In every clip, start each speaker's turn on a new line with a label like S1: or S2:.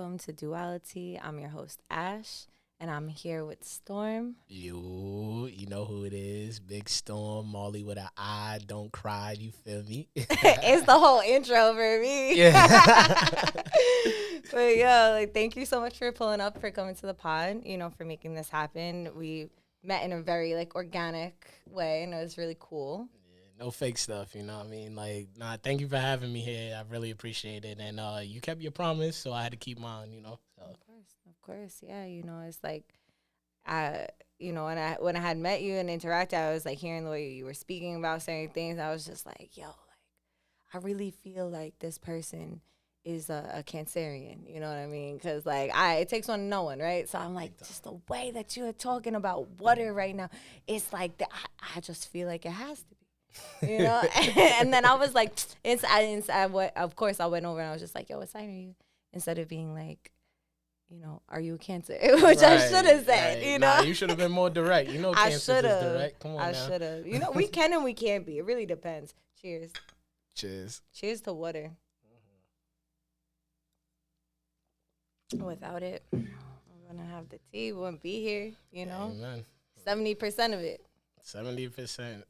S1: welcome to Dualitea. I'm your host, Ash, and I'm here with Storm.
S2: You know who it is. Big Storm, Molly with an eye, don't cry, you feel me?
S1: It's the whole intro for me.
S2: Yeah.
S1: But yeah, like thank you so much for pulling up, for coming to the pod, for making this happen. We met in a very organic way, and it was really cool.
S2: No fake stuff, you know what I mean? Thank you for having me here. I really appreciate it. And you kept your promise, so I had to keep mine. So.
S1: Of course, yeah. It's like, when I had met you and interacted, I was like hearing the way you were speaking about certain things. I was just like, yo, I really feel like this person is a Cancerian. You know what I mean? Because it takes one to know one, right? So I'm like, just the way that you're talking about water right now, it's like I just feel like it has to be. And then I was like, of course I went over and I was just like, yo, what sign are you? Instead of being like, are you a Cancer? Which I should have said,
S2: Nah, you should have been more direct. Cancer is direct. Come on
S1: I
S2: now.
S1: should have. We can and we can't be. It really depends. Cheers.
S2: Cheers.
S1: Cheers to water. Without it, I'm going to have the tea. We wouldn't be here,
S2: Amen.
S1: 70% of it.
S2: 70%.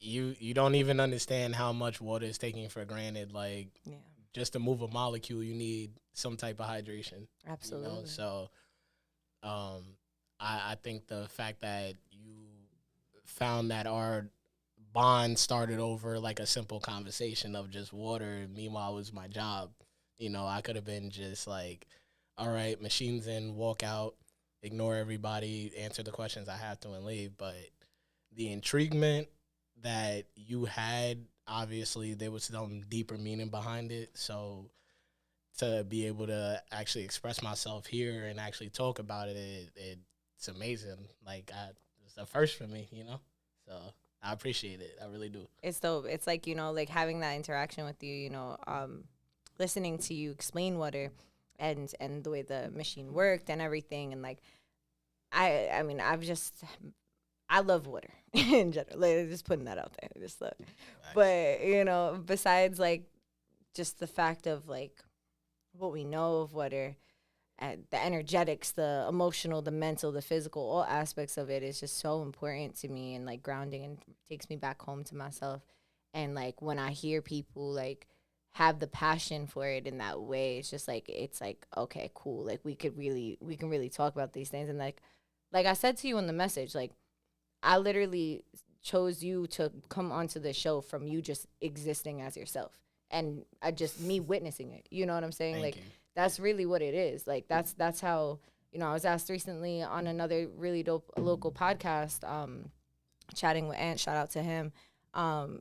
S2: You don't even understand how much water is taken for granted.
S1: Yeah.
S2: Just to move a molecule, you need some type of hydration.
S1: Absolutely.
S2: So, I think the fact that you found that our bond started over like a simple conversation of just water. Meanwhile, it was my job. I could have been just like, all right, machines in, walk out, ignore everybody, answer the questions I have to, and leave. But the intriguement that you had, obviously there was some deeper meaning behind it. So to be able to actually express myself here and actually talk about it, it's amazing. It's the first for me, So I appreciate it. I really do.
S1: It's dope. It's like, having that interaction with you, listening to you explain water and the way the machine worked and everything. And I love water in general. Just putting that out there. Just look. But, besides just the fact of what we know of water, and the energetics, the emotional, the mental, the physical, all aspects of it is just so important to me, and grounding, and takes me back home to myself. And when I hear people have the passion for it in that way, it's just okay, cool. We can really talk about these things. And like I said to you in the message, I literally chose you to come onto the show from you just existing as yourself, and me witnessing it. You know what I'm saying?
S2: Thank you.
S1: That's really what it is. That's how, I was asked recently on another really dope local podcast, chatting with Ant, shout out to him.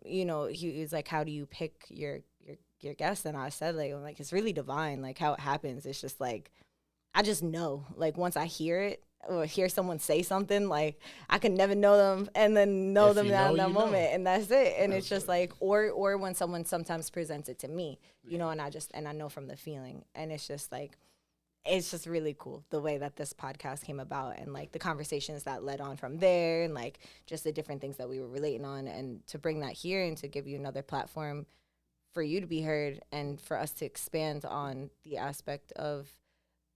S1: He was like, how do you pick your guests? And I said, it's really divine, how it happens. It's just I just know, once I hear it or hear someone say something, I could never know them and then know them in that moment, and that's it. And it's just or when someone sometimes presents it to me, and I know from the feeling, and it's just it's just really cool the way that this podcast came about, and the conversations that led on from there, and just the different things that we were relating on, and to bring that here and to give you another platform for you to be heard, and for us to expand on the aspect of,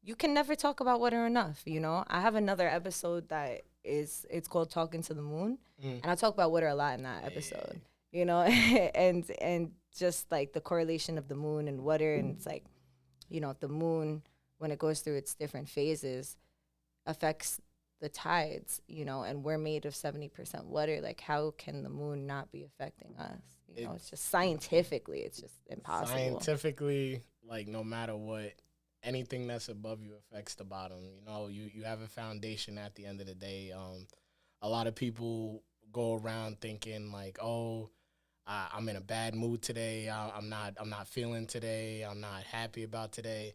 S1: you can never talk about water enough. I have another episode that it's called Talking to the Moon, and I talk about water a lot in that episode. And just the correlation of the moon and water, and it's the moon, when it goes through its different phases, affects the tides, and we're made of 70% water. How can the moon not be affecting us? It's just scientifically, it's just impossible.
S2: Scientifically, no matter what, anything that's above you affects the bottom. You have a foundation at the end of the day. A lot of people go around thinking I'm in a bad mood today. I'm not feeling today. I'm not happy about today.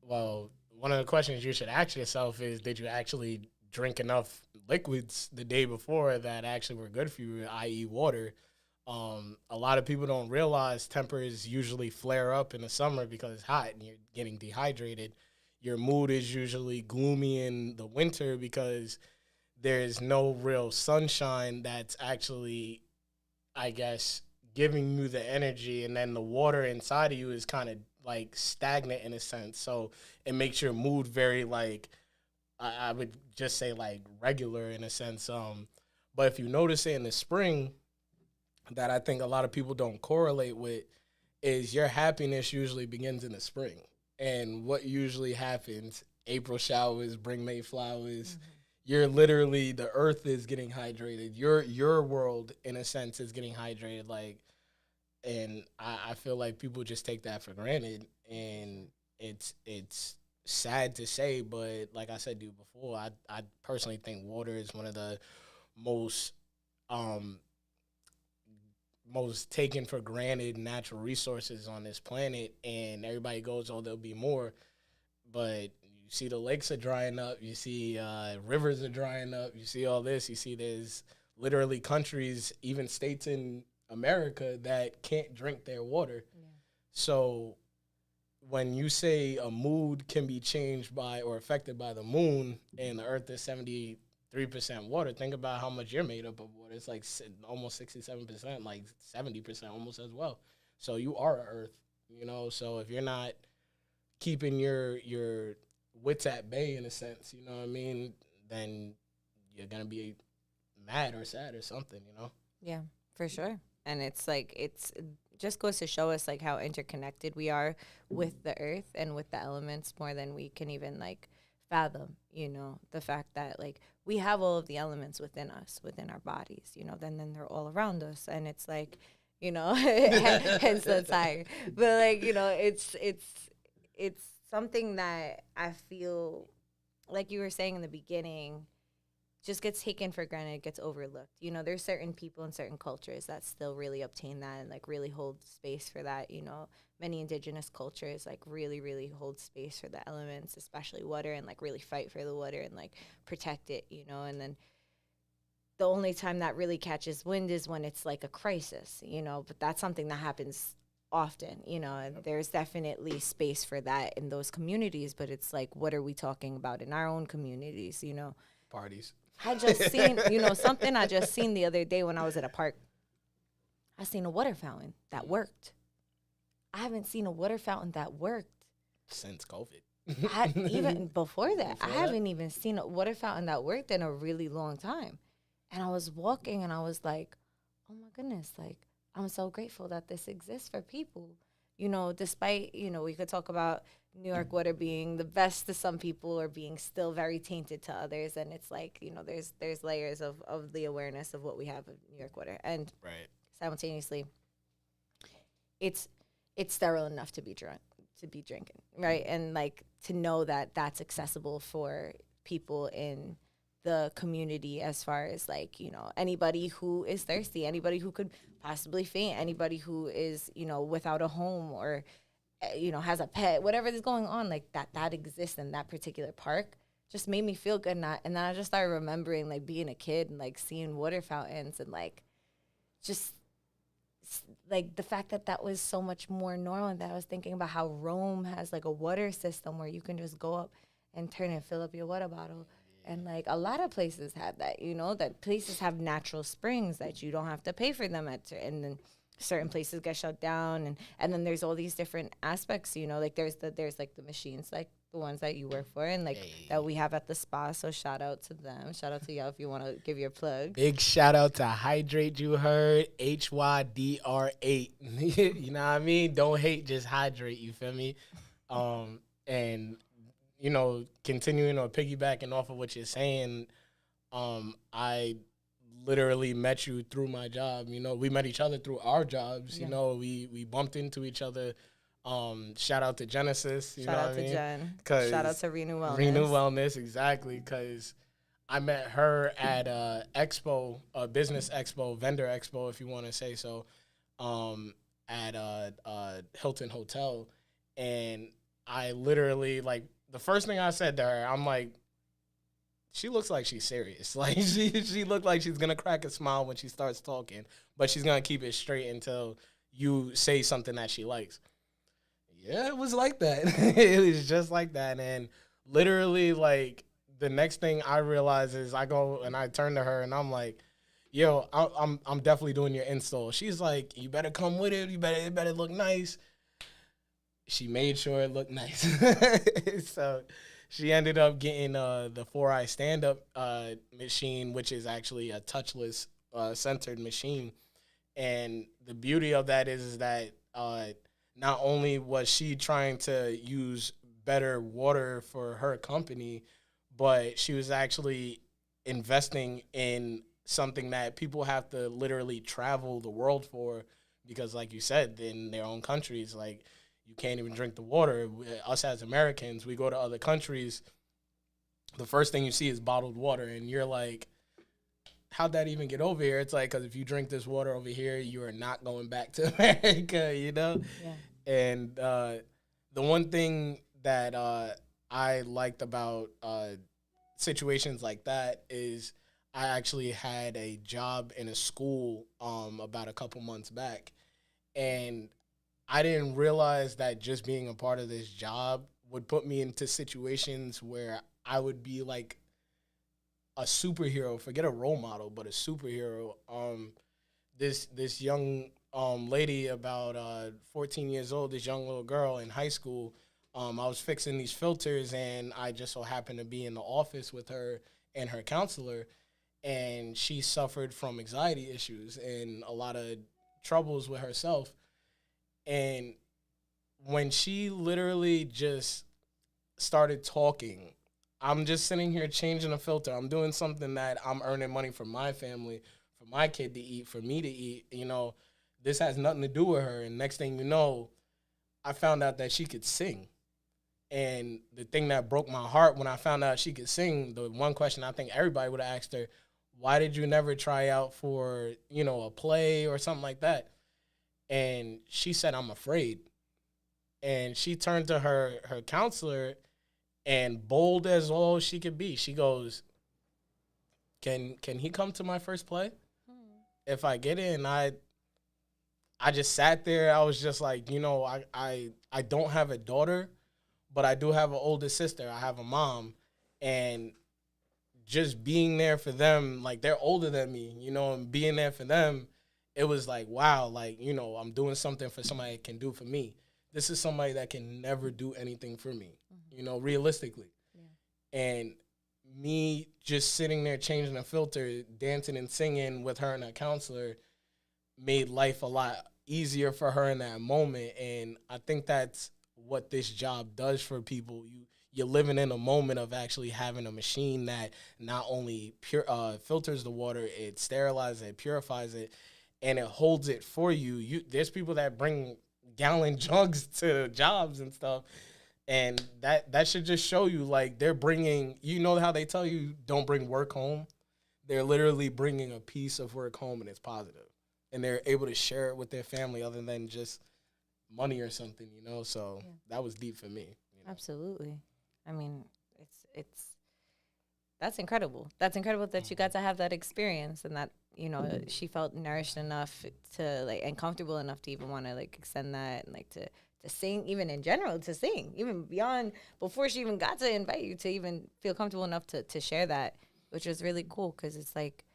S2: Well, one of the questions you should ask yourself is, did you actually drink enough liquids the day before that actually were good for you, i.e. water? A lot of people don't realize tempers usually flare up in the summer because it's hot and you're getting dehydrated. Your mood is usually gloomy in the winter because there's no real sunshine that's actually, I guess, giving you the energy, and then the water inside of you is kind of like stagnant in a sense. So it makes your mood very like I would just say like regular in a sense. But if you notice it in the spring, that I think a lot of people don't correlate with is your happiness usually begins in the spring. And what usually happens, April showers bring May flowers. You're literally, the earth is getting hydrated. Your world in a sense is getting hydrated. Like, and I feel like people just take that for granted, and it's sad to say, but like I said to you before, I personally think water is one of the most um most taken for granted natural resources on this planet, and everybody goes, oh, there'll be more, but you see the lakes are drying up, you see rivers are drying up, you see all this, you see there's literally countries, even states in America that can't drink their water. Yeah. So when you say a mood can be changed by or affected by the moon, and the earth is 73% water, think about how much you're made up of water. It's like almost 67%, like 70% almost as well. So you are a earth, you know. So if you're not keeping your wits at bay in a sense, you know what I mean, then you're gonna be mad or sad or something, you know.
S1: Yeah, for sure. And it's like it just goes to show us like how interconnected we are with the earth and with the elements more than we can even like fathom, you know, the fact that like we have all of the elements within us, within our bodies, you know, then they're all around us, and it's like, you know, hence the tired. But like, you know, it's something that I feel like you were saying in the beginning just gets taken for granted, gets overlooked. You know, there's certain people in certain cultures that still really obtain that and like really hold space for that. You know, many indigenous cultures like really, really hold space for the elements, especially water, and like really fight for the water and like protect it, you know. And then the only time that really catches wind is when it's like a crisis, you know, but that's something that happens often, you know, and there's definitely space for that in those communities, but it's like, what are we talking about in our own communities, you know?
S2: Parties.
S1: I just seen, you know, something I just seen the other day when I was at a park. I seen a water fountain that worked. I haven't seen a water fountain that worked
S2: since COVID.
S1: Even before that, I haven't even seen a water fountain that worked in a really long time. And I was walking and I was like, oh my goodness, like, I'm so grateful that this exists for people. You know, despite, you know, we could talk about New York water being the best to some people or being still very tainted to others. And it's like, you know, there's layers of the awareness of what we have of New York water. And simultaneously, it's sterile enough to be drinking, right? And like to know that that's accessible for people in the community, as far as like, you know, anybody who is thirsty, anybody who could possibly faint, anybody who is, you know, without a home or, you know, has a pet, whatever is going on, like that exists in that particular park just made me feel good. And then I just started remembering like being a kid and like seeing water fountains and like just like the fact that that was so much more normal. And that I was thinking about how Rome has like a water system where you can just go up and turn and fill up your water bottle. And like a lot of places have that, you know, that places have natural springs that you don't have to pay for them at, and then certain places get shut down, and then there's all these different aspects, you know, like there's like the machines like the ones that you work for and like that we have at the spa. So shout out to them. Shout out to y'all if you want to give your plug.
S2: Big shout out to Hydrate, you heard, HYDR8. You know what I mean? Don't hate, just hydrate, you feel me? And you know, continuing or piggybacking off of what you're saying, I literally met you through my job. You know, we met each other through our jobs. Yeah. You know, we bumped into each other. Shout out to Genesis. You
S1: shout
S2: know
S1: out
S2: what
S1: to
S2: I mean?
S1: Jen. Shout out to Renew Wellness.
S2: Renew Wellness, exactly. Because I met her at a expo, a business expo, vendor expo, if you want to say so, at Hilton Hotel, and I literally like. The first thing I said to her, I'm like, she looks like she's serious. Like, she looked like she's going to crack a smile when she starts talking, but she's going to keep it straight until you say something that she likes. Yeah, it was like that. It was just like that. And literally, like, the next thing I realize is I go and I turn to her and I'm like, yo, I'm definitely doing your install. She's like, you better come with it. It better look nice. she made sure it looked nice. So she ended up getting the 4i stand-up machine, which is actually a touchless centered machine. And the beauty of that is that not only was she trying to use better water for her company, but she was actually investing in something that people have to literally travel the world for, because like you said, in their own countries, like, you can't even drink the water. Us as Americans, we go to other countries, the first thing you see is bottled water, and you're like, how'd that even get over here? It's like, because if you drink this water over here, you are not going back to America, you know? Yeah. And the one thing that I liked about situations like that is I actually had a job in a school about a couple months back, and I didn't realize that just being a part of this job would put me into situations where I would be like a superhero, forget a role model, but a superhero. This young lady, about 14 years old, this young little girl in high school, I was fixing these filters, and I just so happened to be in the office with her and her counselor, and she suffered from anxiety issues and a lot of troubles with herself. And when she literally just started talking, I'm just sitting here changing a filter. I'm doing something that I'm earning money for my family, for my kid to eat, for me to eat. You know, this has nothing to do with her. And next thing you know, I found out that she could sing. And the thing that broke my heart when I found out she could sing, the one question I think everybody would have asked her, why did you never try out for, you know, a play or something like that? And she said, I'm afraid. And she turned to her counselor, and bold as all she could be, she goes, can he come to my first play? If I get in? I just sat there. I was just like, you know, I don't have a daughter, but I do have an older sister. I have a mom. And just being there for them, like, they're older than me, you know, and being there for them, it was like, wow, like, you know, I'm doing something for somebody that can do for me. This is somebody that can never do anything for me, you know, realistically. Yeah. And me just sitting there changing a filter, dancing and singing with her and her counselor made life a lot easier for her in that moment. And I think that's what this job does for people. You're living in a moment of actually having a machine that not only filters the water, it sterilizes it, purifies it, and it holds it for you. There's people that bring gallon jugs to jobs and stuff, and that should just show you, like, they're bringing, you know how they tell you don't bring work home? They're literally bringing a piece of work home, and it's positive. And they're able to share it with their family other than just money or something, you know? So yeah. That was deep for me. You know?
S1: Absolutely. I mean, that's incredible. That's incredible that you got to have that experience, and that, you know, she felt nourished enough to, like, and comfortable enough to even want to, like, extend that, and, like, to sing, even in general, to sing, even beyond, before she even got to invite you, to even feel comfortable enough to share that, which was really cool, because it's like,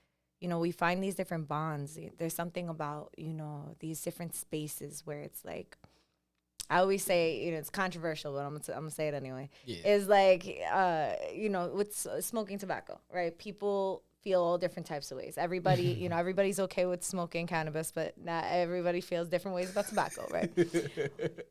S1: you know, we find these different bonds. There's something about, you know, these different spaces where it's like, I always say, you know, it's controversial, but I'm gonna say it anyway. Yeah. Is like, you know, with smoking tobacco, right? People feel all different types of ways. Everybody, you know, everybody's okay with smoking cannabis, but not everybody feels different ways about tobacco, right?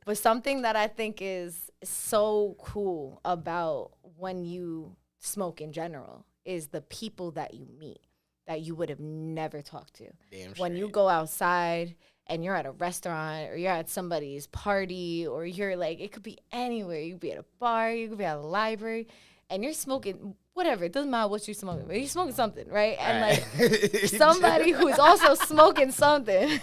S1: But something that I think is so cool about when you smoke in general is the people that you meet that you would have never talked to. Damn when straight. You go outside and you're at a restaurant, or you're at somebody's party, or you're like, it could be anywhere. You could be at a bar, you could be at a library, and you're smoking whatever. It doesn't matter what you're smoking, but you're smoking something, right? And like somebody who's also smoking something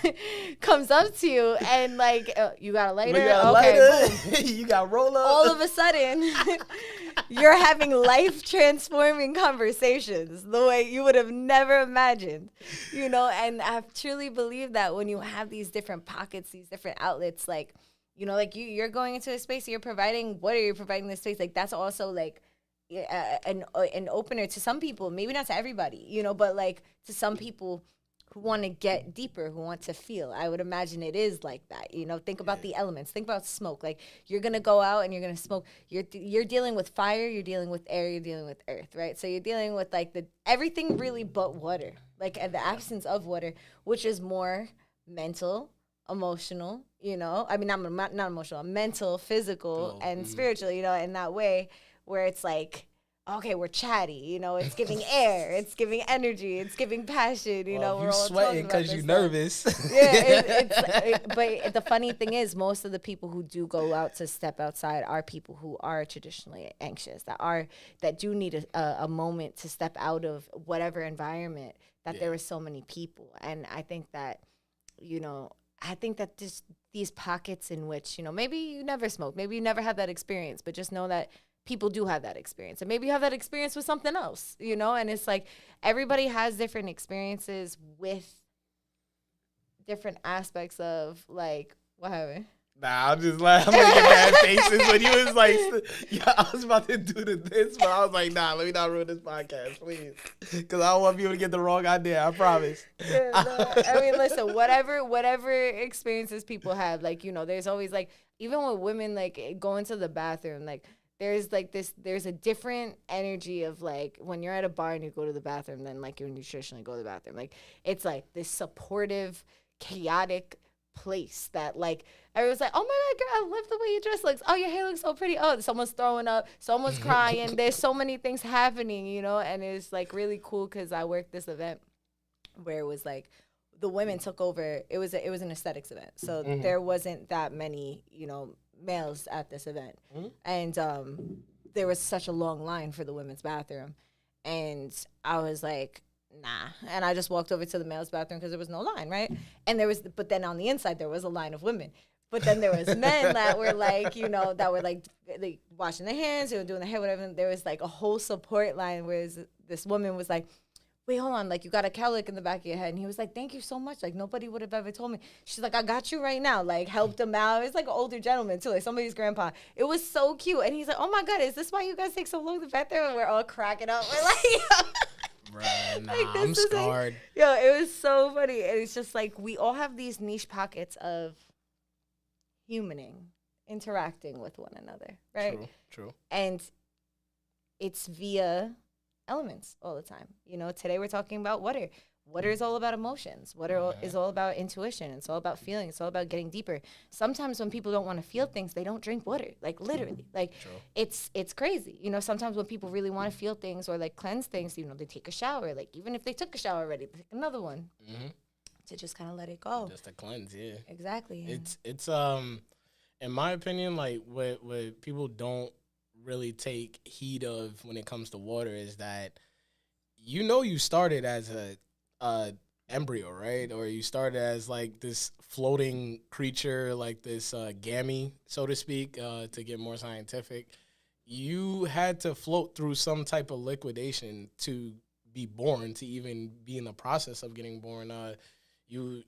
S1: comes up to you and like, you got a lighter? Boom.
S2: You got roll up.
S1: All of a sudden, you're having life-transforming conversations the way you would have never imagined, you know? And I truly believe that when you have these different pockets, these different outlets, like, you know, like you're going into a space, you're providing, what are you providing this space? Like, that's also like an opener to some people, maybe not to everybody, you know, but like to some people who want to get deeper, who want to feel. I would imagine it is like that. You know, think about the elements. Think about smoke. Like, you're going to go out and you're going to smoke. You're dealing with fire, you're dealing with air, you're dealing with earth, right? So you're dealing with like everything really but water. Like, the absence of water, which is more mental, emotional, you know? I mean, not emotional, mental, physical, and spiritual, you know, in that way where it's like, okay, we're chatty, you know, it's giving air, it's giving energy, it's giving passion, you know, we're all
S2: sweating because you're nervous.
S1: But the funny thing is, most of the people who do go out to step outside are people who are traditionally anxious, that do need a moment to step out of whatever environment that there are so many people. And I think that, you know, these pockets in which, you know, maybe you never smoked, maybe you never had that experience, but just know that people do have that experience. And maybe you have that experience with something else, you know? And it's like, everybody has different experiences with different aspects of, like, what happened?
S2: Nah, I'm just laughing. I'm making bad faces when you was like, yeah, I was about to do this, but I was like, nah, let me not ruin this podcast, please. Because I don't want people to get the wrong idea, I promise.
S1: Yeah, no, I mean, listen, whatever experiences people have, like, you know, there's always, like, even with women, like, going to the bathroom, like, there's a different energy of, like, when you're at a bar and you go to the bathroom than, like, when you traditionally go to the bathroom. Like, it's, like, this supportive, chaotic place that, like, everyone's like, oh, my God, girl, I love the way you dress. Like, oh, your hair looks so pretty. Oh, someone's throwing up. Someone's crying. There's so many things happening, you know? And it's, like, really cool because I worked this event where it was, like, the women took over. It was an aesthetics event. So there wasn't that many, you know, males at this event, and there was such a long line for the women's bathroom, and I was like, nah, and I just walked over to the male's bathroom because there was no line, right? And but then on the inside there was a line of women, but then there was men that were like, you know, that were like washing their hands, they were doing their hair, whatever. And there was like a whole support line where this woman was like, wait, hold on, like, you got a cowlick in the back of your head. And he was like, thank you so much. Like, nobody would have ever told me. She's like, I got you right now. Like, helped him out. It's like an older gentleman, too, like somebody's grandpa. It was so cute. And he's like, oh, my God, is this why you guys take so long to the bathroom? And we're all cracking up. We're like,
S2: bruh, nah, like, I'm scarred.
S1: Like, yo, it was so funny. And it's just like, we all have these niche pockets of humaning, interacting with one another, right?
S2: True.
S1: And it's via elements all the time. You know, today we're talking about water. Water is all about emotions. Water is all about intuition. It's all about feeling. It's all about getting deeper. Sometimes when people don't want to feel things, they don't drink water. Like, literally. Like, it's crazy. You know, sometimes when people really want to feel things or, like, cleanse things, you know, they take a shower. Like, even if they took a shower already, they take another one to just kind of let it go.
S2: Just to cleanse, yeah.
S1: Exactly. Yeah.
S2: It's in my opinion, like, what people don't really take heed of when it comes to water is that, you know, you started as a embryo, right? Or you started as, like, this floating creature, like this gamete, so to speak, to get more scientific. You had to float through some type of liquidation to be born, to even be in the process of getting born. You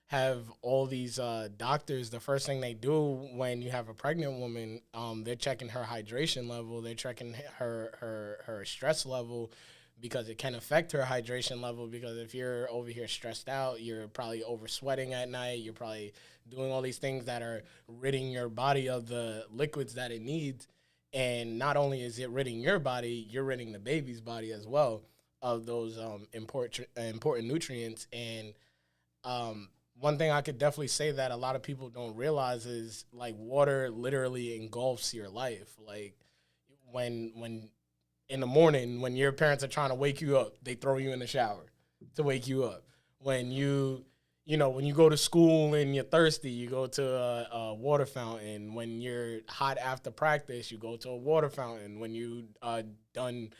S2: have all these doctors, the first thing they do when you have a pregnant woman, they're checking her hydration level, they're checking her stress level, because it can affect her hydration level, because if you're over here stressed out, you're probably over sweating at night, you're probably doing all these things that are ridding your body of the liquids that it needs. And not only is it ridding your body, you're ridding the baby's body as well of those important nutrients. And one thing I could definitely say that a lot of people don't realize is, like, water literally engulfs your life. Like, when in the morning, when your parents are trying to wake you up, they throw you in the shower to wake you up. When you go to school and you're thirsty, you go to a water fountain. When you're hot after practice, you go to a water fountain. When you done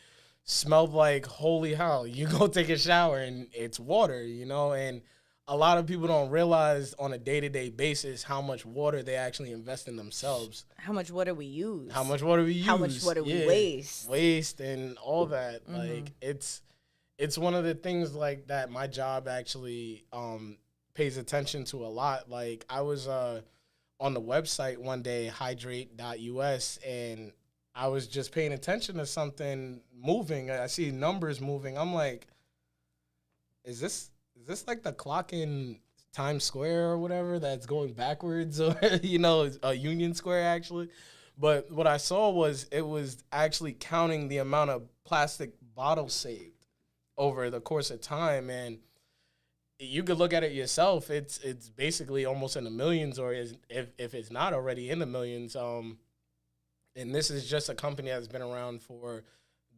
S2: smelled like holy hell, you go take a shower and it's water, you know. And a lot of people don't realize on a day-to-day basis how much water they actually invest in themselves.
S1: How much water we use.
S2: How much water we
S1: waste.
S2: Waste and all that. Like, it's one of the things, like, that my job actually pays attention to a lot. Like, I was on the website one day, hydrate.us, and I was just paying attention to something moving. I see numbers moving. I'm like, is this is this like the clock in Times Square or whatever that's going backwards, or Union Square actually? But what I saw was it was actually counting the amount of plastic bottles saved over the course of time, and you could look at it yourself. It's basically almost in the millions, or if it's not already in the millions. And this is just a company that's been around for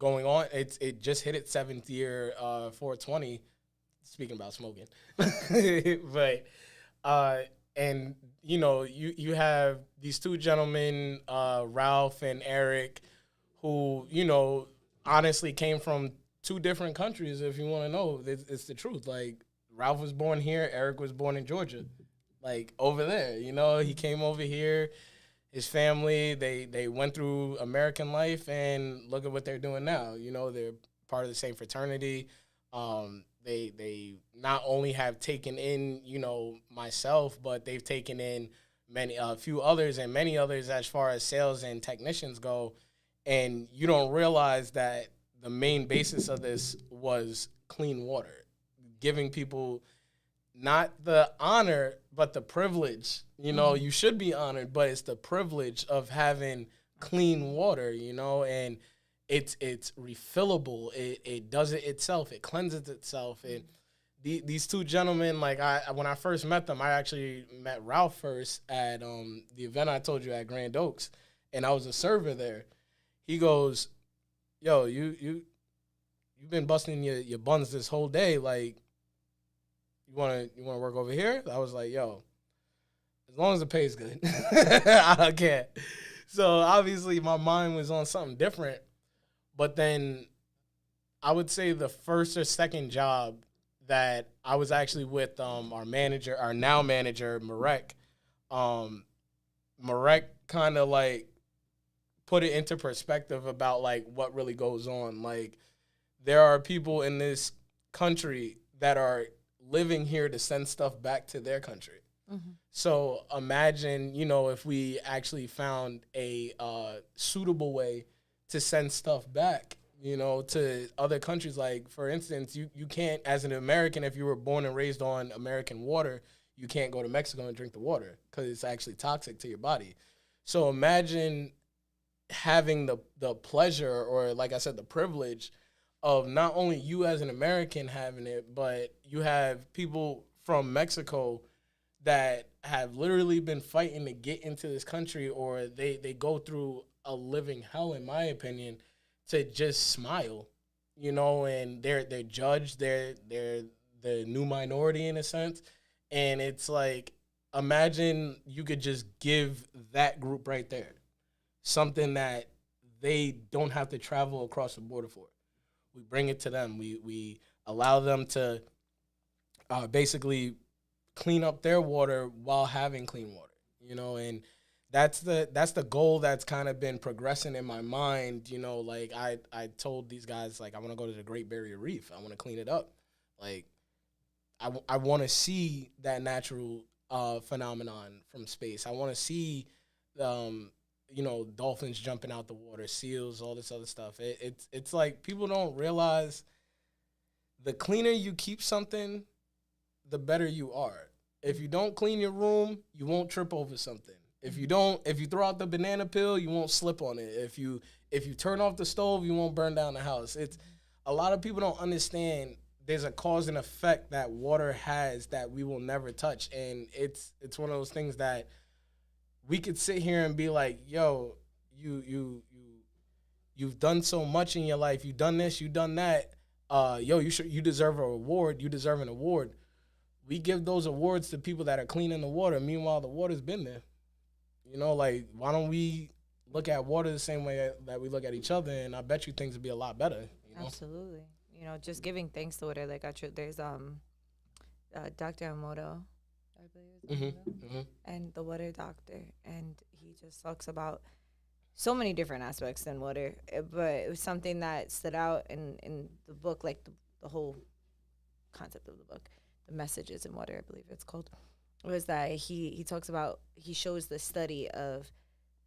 S2: going on. It just hit its 7th year, 420. Speaking about smoking, but uh, and you have these two gentlemen, Ralph and Eric, who honestly came from two different countries. If you want to know, it's the truth. Like Ralph was born here, Eric was born in Georgia, like over there. He came over here. His family, they went through American life, and look at what they're doing now. They're part of the same fraternity. They not only have taken in, myself, but they've taken in a few others and many others as far as sales and technicians go. And you don't realize that the main basis of this was clean water, giving people not the honor, but the privilege. You should be honored, but it's the privilege of having clean water, and it's refillable. It does it itself. It cleanses itself. And these two gentlemen, like when I first met them, I actually met Ralph first at the event I told you at Grand Oaks, and I was a server there. He goes, "Yo, you've been busting your buns this whole day. Like, you wanna work over here?" I was like, "Yo, as long as the pay's good, I don't care." So obviously my mind was on something different. But then I would say the first or second job that I was actually with our now manager, Marek. Marek kind of like put it into perspective about like what really goes on. Like there are people in this country that are living here to send stuff back to their country. Mm-hmm. So imagine, if we actually found a suitable way to send stuff back, to other countries. Like, for instance, you can't, as an American, if you were born and raised on American water, you can't go to Mexico and drink the water because it's actually toxic to your body. So imagine having the pleasure, or like I said, the privilege of not only you as an American having it, but you have people from Mexico that have literally been fighting to get into this country, or they go through a living hell, in my opinion, to just smile, and they're judged, they're the new minority in a sense, and it's like, imagine you could just give that group right there something that they don't have to travel across the border for. We bring it to them. We allow them to basically clean up their water while having clean water, and that's the goal that's kind of been progressing in my mind. Like I told these guys, like, I want to go to the Great Barrier Reef. I want to clean it up. Like I want to see that natural phenomenon from space. I want to see dolphins jumping out the water, seals, all this other stuff. It's like people don't realize the cleaner you keep something, the better you are. If you don't clean your room, you won't trip over something. If you throw out the banana peel, you won't slip on it. If you turn off the stove, you won't burn down the house. It's a lot of people don't understand there's a cause and effect that water has that we will never touch. And it's one of those things that we could sit here and be like, yo, you've done so much in your life. You've done this, you've done that. You deserve an award. You deserve an award. We give those awards to people that are cleaning the water. Meanwhile, the water's been there. Like, why don't we look at water the same way that we look at each other? And I bet you things would be a lot better.
S1: Absolutely. Just giving thanks to water. Like, there's Dr. Emoto, I believe, and the water doctor, and he just talks about so many different aspects in water. But it was something that stood out in the book, like the whole concept of the book, the messages in water, I believe it's called, was that he talks about, he shows the study of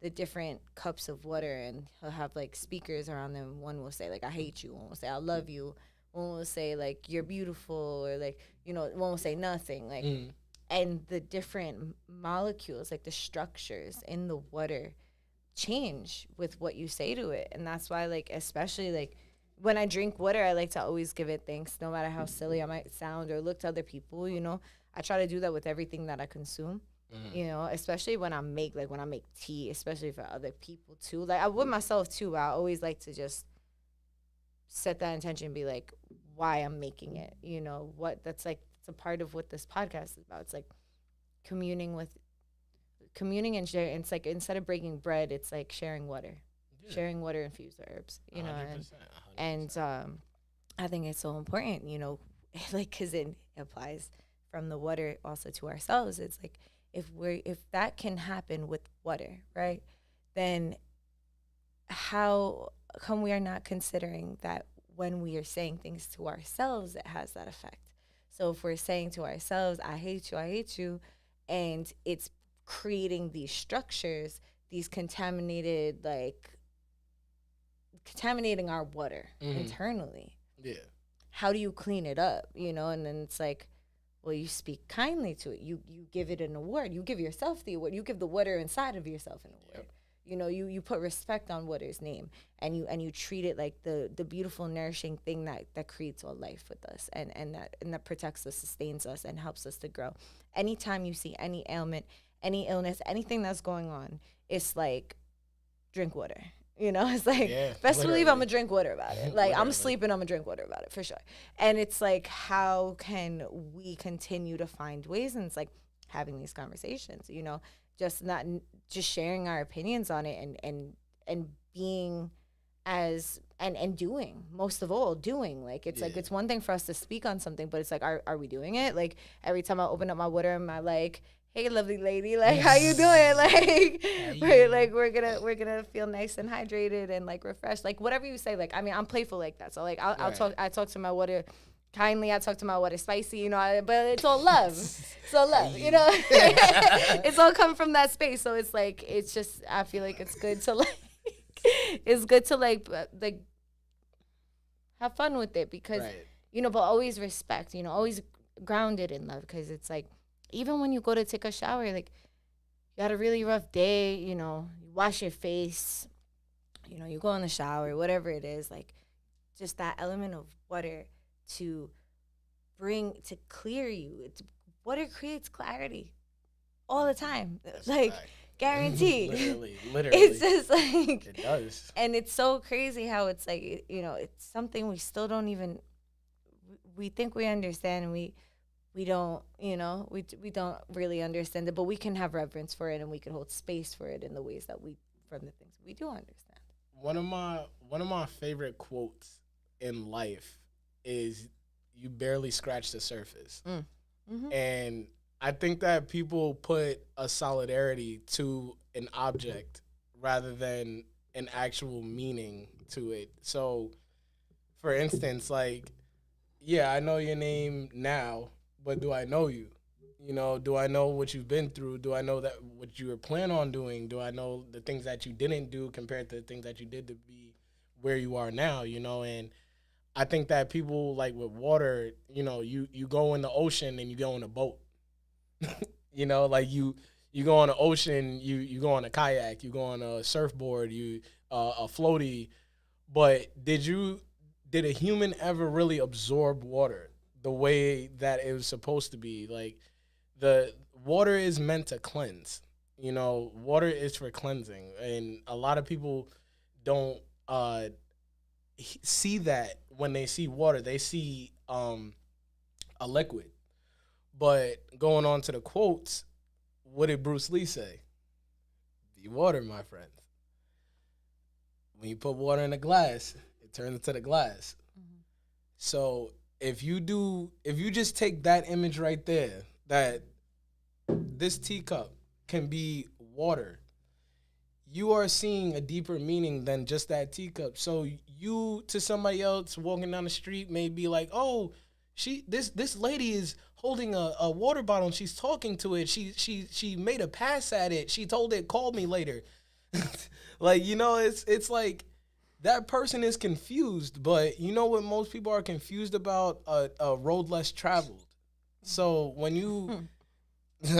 S1: the different cups of water, and he'll have like speakers around them. One will say like, I hate you. One will say, I love you. one will say like you're beautiful, or like, you know, one will say nothing, like, and the different molecules, like the structures in the water change with what you say to it. And that's why, like, especially like when I drink water, I like to always give it thanks, no matter how silly I might sound or look to other people, you know. I try to do that with everything that I consume. You know, especially when I make tea, especially for other people too. Like, I with myself too, I always like to just set that intention, be like, why I'm making it, you know, what that's like, it's a part of what this podcast is about. It's like communing and sharing. It's like, instead of breaking bread, it's like sharing water, sharing water infused herbs, you know. 100%. And I think it's so important, you know, like, because it applies from the water also to ourselves. It's like, if that can happen with water, right, then how come we are not considering that when we are saying things to ourselves, it has that effect? So if we're saying to ourselves, I hate you, and it's creating these structures, these contaminating our water internally. Yeah. How do you clean it up, you know? And then it's like, well, you speak kindly to it. You give it an award. You give yourself the award. You give the water inside of yourself an award. Yep. You know, you put respect on water's name, and you treat it like the beautiful, nourishing thing that creates all life with us, and that protects us, sustains us, and helps us to grow. Anytime you see any ailment, any illness, anything that's going on, it's like, drink water. You know, it's like, best believe I'm going to drink water about it. Like, I'm sleeping, I'm going to drink water about it, for sure. And it's like, how can we continue to find ways? And it's like having these conversations, you know, just sharing our opinions on it, and being and doing, most of all, doing. Like, it's like, it's one thing for us to speak on something, but it's like, are we doing it? Like, every time I open up my water, am I like, hey, lovely lady, like, how you doing? Like, we're gonna feel nice and hydrated and like refreshed, like whatever you say. Like, I mean, I'm playful like that, so like I talk to my water kindly, I talk to my water spicy, you know, but it's all love. It's all love, you know. It's all come from that space. So it's like, it's just, I feel like it's good to like have fun with it, because you know, but always respect, you know, always grounded in love, because it's like, even when you go to take a shower, like, you had a really rough day, you know, you wash your face, you know, you go in the shower, whatever it is, like, just that element of water to clear you. Water creates clarity all the time. That's like, guaranteed. Literally. It's just like, it does. And it's so crazy how it's like, you know, it's something we still don't even, we think we understand, and we don't, you know, we don't really understand it, but we can have reverence for it, and we can hold space for it in the ways that from the things we do understand.
S2: One of my favorite quotes in life is, "You barely scratch the surface." And I think that people put a solidarity to an object rather than an actual meaning to it. So, for instance, like, yeah, I know your name now, but do I know you? You know, do I know what you've been through? Do I know that what you were planning on doing? Do I know the things that you didn't do compared to the things that you did to be where you are now, you know? And I think that people, like with water, you know, you go in the ocean and you go in a boat. You know, like you go on the ocean, you go on a kayak, you go on a surfboard, a floaty. But did a human ever really absorb water the way that it was supposed to be? Like, the water is meant to cleanse. You know, water is for cleansing, and a lot of people don't see that. When they see water, they see a liquid. But going on to the quotes, what did Bruce Lee say? Be water, my friend. When you put water in a glass, it turns into the glass. So if you just take that image right there, that this teacup can be water, you are seeing a deeper meaning than just that teacup. So you, to somebody else walking down the street, may be like, oh, this lady is holding a water bottle and she's talking to it. She made a pass at it. She told it, call me later. Like, you know, it's like, that person is confused. But you know what most people are confused about? A road less traveled. So when you,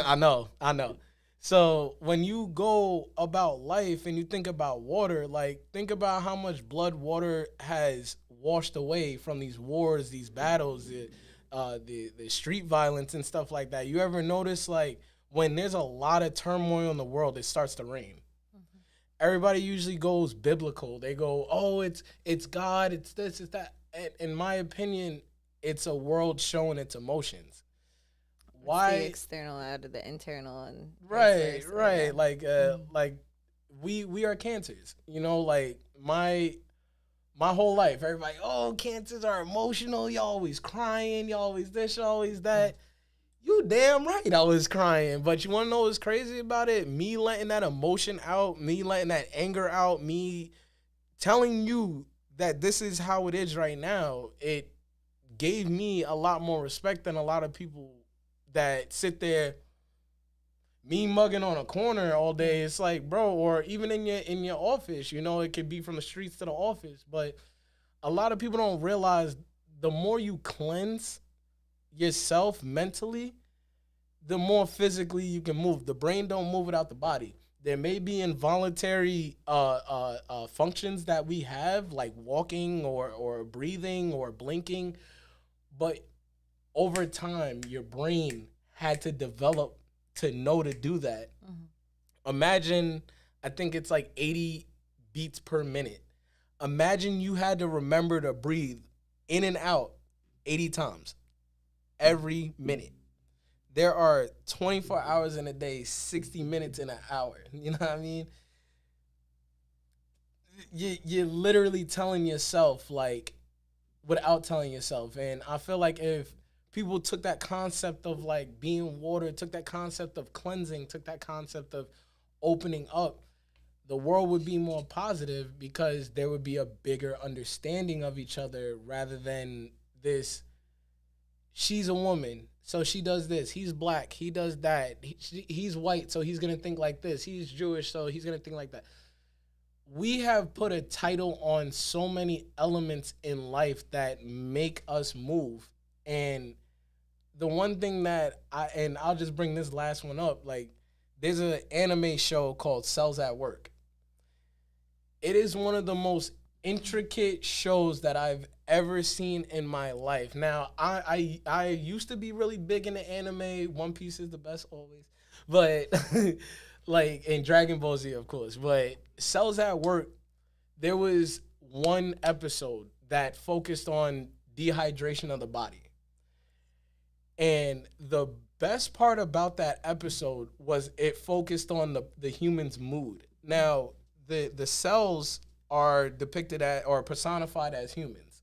S2: I know. So when you go about life and you think about water, like think about how much blood water has washed away from these wars, these battles, the street violence and stuff like that. You ever notice like when there's a lot of turmoil in the world, it starts to rain. Everybody usually goes biblical. They go, "Oh, it's God, it's this, it's that." And in my opinion, it's a world showing its emotions.
S1: It's the
S2: Why?
S1: external out of the internal and vice
S2: Right,
S1: versa,
S2: right.
S1: yeah.
S2: Like we are cancers. You know, like my whole life, everybody, oh, cancers are emotional. You always crying. You always this. You always that. You damn right I was crying. But you want to know what's crazy about it? Me letting that emotion out, me letting that anger out, me telling you that this is how it is right now, it gave me a lot more respect than a lot of people that sit there me mugging on a corner all day. It's like, bro, or even in your office, you know, it could be from the streets to the office. But a lot of people don't realize the more you cleanse yourself mentally, the more physically you can move. The brain don't move without the body. There may be involuntary functions that we have, like walking or breathing or blinking, but over time, your brain had to develop to know to do that. Imagine, I think it's like 80 beats per minute. Imagine you had to remember to breathe in and out 80 times every minute. There are 24 hours in a day, 60 minutes in an hour. You know what I mean? You're literally telling yourself, like, without telling yourself. And I feel like if people took that concept of like being water, took that concept of cleansing, took that concept of opening up, the world would be more positive because there would be a bigger understanding of each other rather than this. She's a woman, so she does this. He's black, he does that. He's white, so he's gonna think like this. He's Jewish, so he's gonna think like that. We have put a title on so many elements in life that make us move. And the one thing that I'll just bring this last one up, like there's an anime show called Cells at Work. It is one of the most intricate shows that I've ever seen in my life. Now, I used to be really big into anime. One Piece is the best always. But like in Dragon Ball Z, of course. But Cells at Work, there was one episode that focused on dehydration of the body. And the best part about that episode was it focused on the human's mood. Now, the cells are depicted at or personified as humans.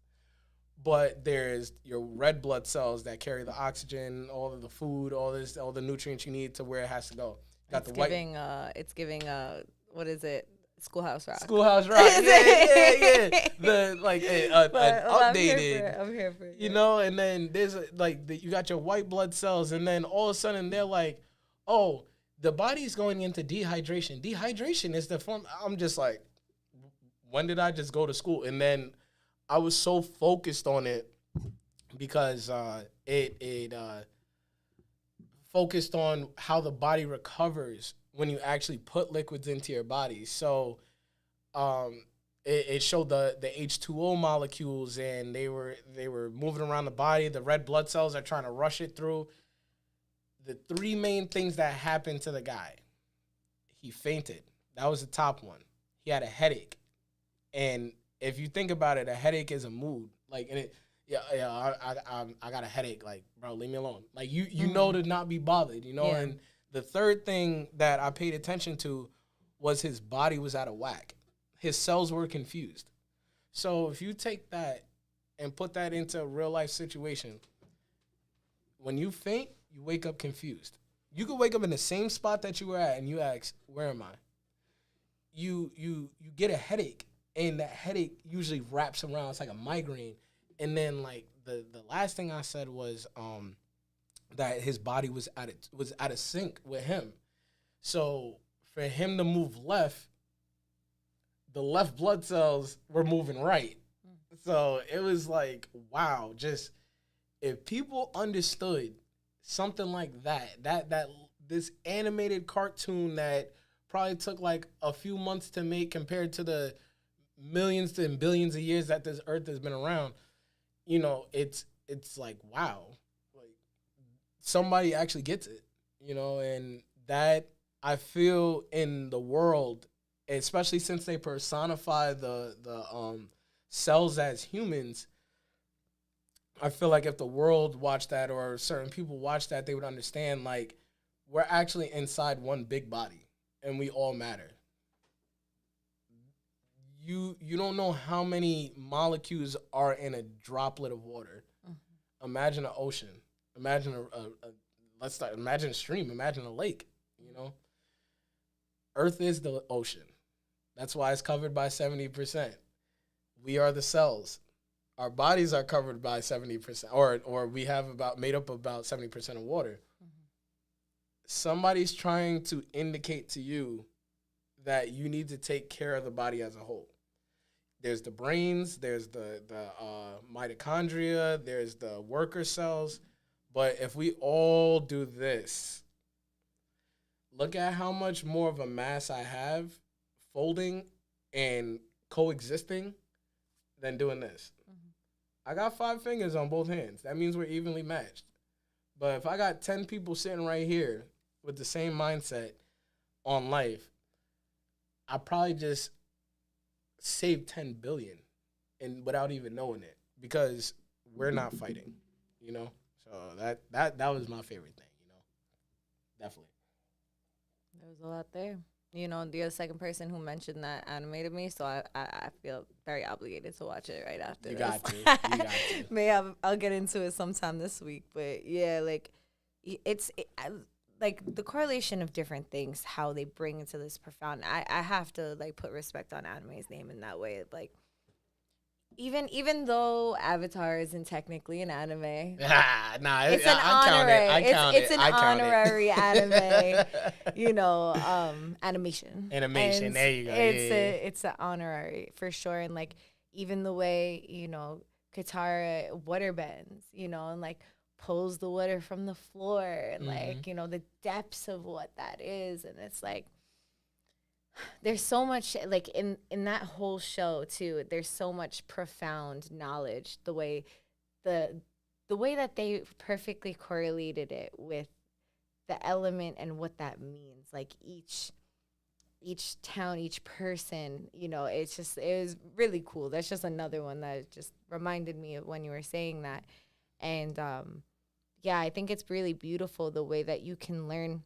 S2: But there's your red blood cells that carry the oxygen, all of the food, all the nutrients you need to where it has to go. Got
S1: It's
S2: the white.
S1: giving, what is it? Schoolhouse Rock.
S2: Schoolhouse Rock. Yeah. The like an updated.
S1: I'm here for it.
S2: You know, and then there's you got your white blood cells, and then all of a sudden they're like, oh, the body's going into dehydration. Dehydration is the form. I'm just like, when did I just go to school? And then I was so focused on it because it focused on how the body recovers when you actually put liquids into your body. So it showed the H2O molecules, and they were moving around the body. The red blood cells are trying to rush it through. The three main things that happened to the guy: he fainted. That was the top one. He had a headache. And if you think about it, a headache is a mood. Like, and I got a headache. Like, bro, leave me alone. Like, you know to not be bothered, you know? Yeah. And the third thing that I paid attention to was his body was out of whack. His cells were confused. So if you take that and put that into a real life situation, when you faint, you wake up confused. You could wake up in the same spot that you were at and you ask, where am I? You get a headache, and that headache usually wraps around. It's like a migraine. And then like the last thing I said was that his body was out of sync with him. So for him to move left, the left blood cells were moving right. So it was like, wow, just if people understood something like that this animated cartoon that probably took like a few months to make compared to the millions and billions of years that this earth has been around, you know, it's like, wow, like somebody actually gets it, you know, and that I feel in the world, especially since they personify the cells as humans. I feel like if the world watched that or certain people watched that, they would understand like we're actually inside one big body and we all matter. You don't know how many molecules are in a droplet of water. Mm-hmm. Imagine an ocean. Imagine imagine a stream. Imagine a lake. You know, Earth is the ocean. That's why it's covered by 70%. We are the cells. Our bodies are covered by 70%, or we have about made up about 70% of water. Mm-hmm. Somebody's trying to indicate to you that you need to take care of the body as a whole. There's the brains, there's the mitochondria, there's the worker cells. But if we all do this, look at how much more of a mass I have folding and coexisting than doing this. Mm-hmm. I got 5 fingers on both hands. That means we're evenly matched. But if I got 10 people sitting right here with the same mindset on life, I probably just saved 10 billion and without even knowing it because we're not fighting, you know? So that was my favorite thing, you know? Definitely.
S1: There was a lot there. You know, you're the second person who mentioned that animated me, so I feel very obligated to watch it right after
S2: you
S1: this.
S2: Got to. You got to.
S1: Maybe I'll get into it sometime this week. But, yeah, like, like the correlation of different things, how they bring into this profound. I have to like put respect on anime's name in that way. Like even though Avatar isn't technically an anime, it's an honorary. It's an honorary anime. You know, animation.
S2: Animation.
S1: And
S2: there you go.
S1: It's an honorary for sure. And like even the way Katara water bends, and like pulls the water from the floor and like the depths of what that is, and it's like there's so much like in that whole show too. There's so much profound knowledge. The way that they perfectly correlated it with the element and what that means. Like each town, each person, it was really cool. That's just another one that just reminded me of when you were saying that. And yeah, I think it's really beautiful the way that you can learn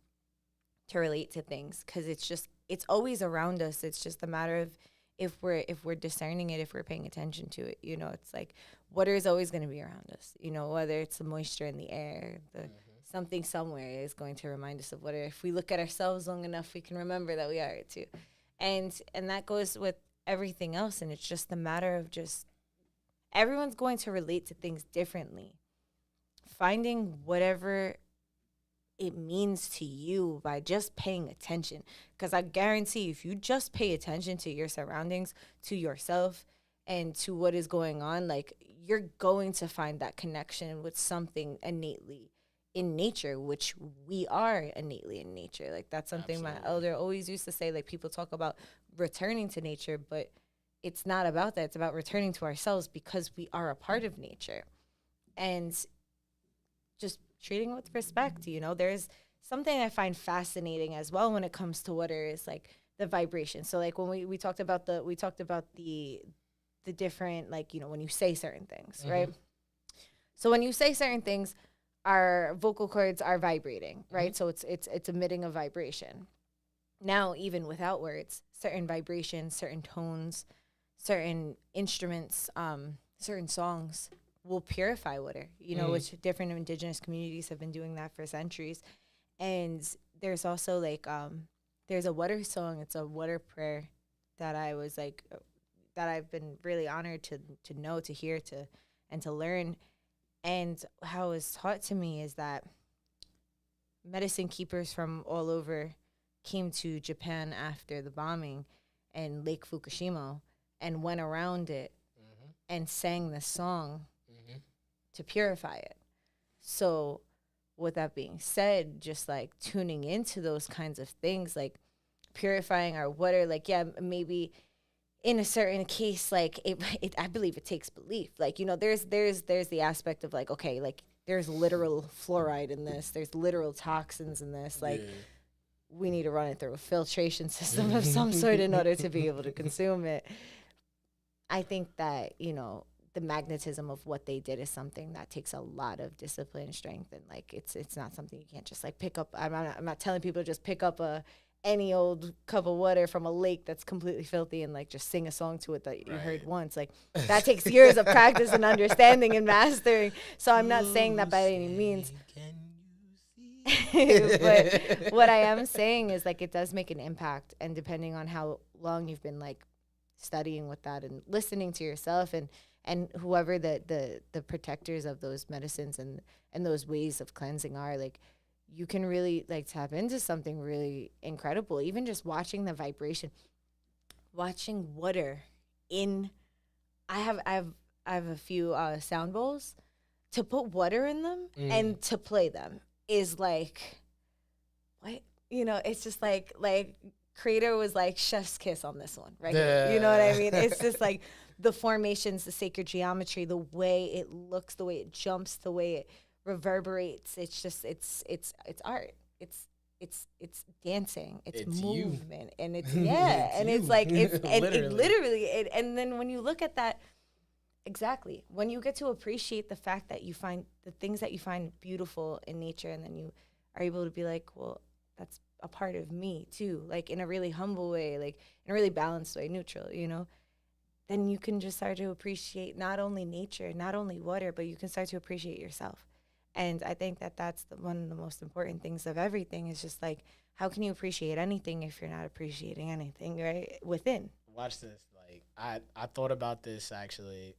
S1: to relate to things, because it's always around us. It's just a matter of if we're discerning it, if we're paying attention to it. It's like water is always going to be around us. Whether it's the moisture in the air, something somewhere is going to remind us of water. If we look at ourselves long enough, we can remember that we are it too. And that goes with everything else. And it's just a matter of just everyone's going to relate to things differently. Finding whatever it means to you by just paying attention. Because I guarantee if you just pay attention to your surroundings, to yourself, and to what is going on, like you're going to find that connection with something innately in nature, which we are innately in nature. Like that's something Absolutely. My elder always used to say, like people talk about returning to nature, but it's not about that. It's about returning to ourselves because we are a part of nature. And just treating it with respect, there's something I find fascinating as well when it comes to water is like the vibration. So like when we talked about the different, like, when you say certain things, right? So when you say certain things, our vocal cords are vibrating, right? So it's emitting a vibration. Now, even without words, certain vibrations, certain tones, certain instruments, certain songs will purify water, which different indigenous communities have been doing that for centuries. And there's also like, there's a water song. It's a water prayer that I was like, that I've been really honored to know, to hear, and to learn. And how it was taught to me is that medicine keepers from all over came to Japan after the bombing, and Lake Fukushima and went around it and sang the song to purify it. So with that being said, just like tuning into those kinds of things, like purifying our water, like, yeah, maybe in a certain case, like it I believe it takes belief. Like, you know, there's the aspect of like, okay, like there's literal fluoride in this, there's literal toxins in this, like we need to run it through a filtration system of some sort in order to be able to consume it. I think that, you know, the magnetism of what they did is something that takes a lot of discipline, strength, and like it's not something you can't just like pick up. I'm not telling people to just pick up any old cup of water from a lake that's completely filthy and like just sing a song to it that you heard once. Like that takes years of practice and understanding and mastering. So I'm not saying that by any means. But what I am saying is like it does make an impact, and depending on how long you've been like studying with that and listening to yourself and whoever the protectors of those medicines and those ways of cleansing are, like you can really like tap into something really incredible. Even just watching the vibration, watching water in. I have a few sound bowls. To put water in them and to play them is like, what? You know, it's just like Creator was like chef's kiss on this one, right? You know what I mean? It's just like the formations, the sacred geometry, the way it looks, the way it jumps, the way it reverberates. It's just it's art. It's dancing. It's movement, and it's and it's like it's and it literally. And then when you look at that, exactly, when you get to appreciate the fact that you find the things that you find beautiful in nature, and then you are able to be like, well, that's a part of me too, like in a really humble way, like in a really balanced way, neutral, you know, then you can just start to appreciate not only nature, not only water, but you can start to appreciate yourself. And I think that that's one of the most important things of everything is just like, how can you appreciate anything if you're not appreciating anything right within?
S2: Watch this. Like I thought about this actually.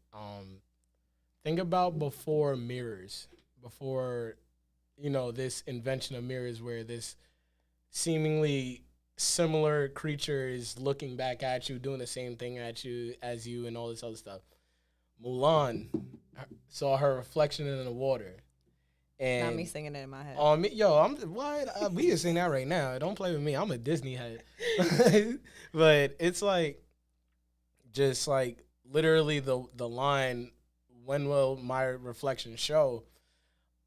S2: Think about before mirrors, before, you know, this invention of mirrors where this seemingly similar creature is looking back at you, doing the same thing at you as you, and all this other stuff. Mulan saw her reflection in the water. And
S1: not me singing it in my head.
S2: We can sing that right now. Don't play with me. I'm a Disney head. But it's like, just like literally the line, when will my reflection show?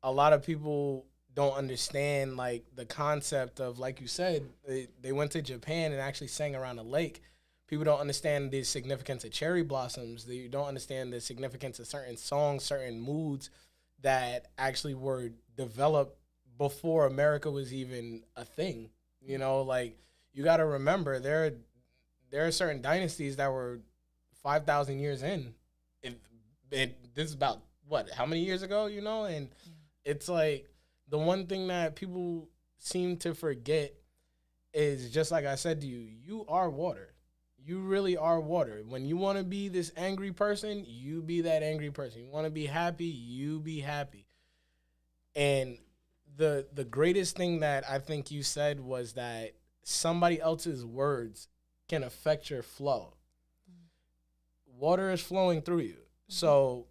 S2: A lot of people don't understand like the concept of, like you said, they went to Japan and actually sang around a lake. People don't understand the significance of cherry blossoms. They don't understand the significance of certain songs, certain moods that actually were developed before America was even a thing. You know, like you got to remember there are certain dynasties that were 5,000 years in. This is about what, how many years ago, you know? And it's like, the one thing that people seem to forget is, just like I said to you, you are water. You really are water. When you want to be this angry person, you be that angry person. You want to be happy, you be happy. And the greatest thing that I think you said was that somebody else's words can affect your flow. Water is flowing through you. So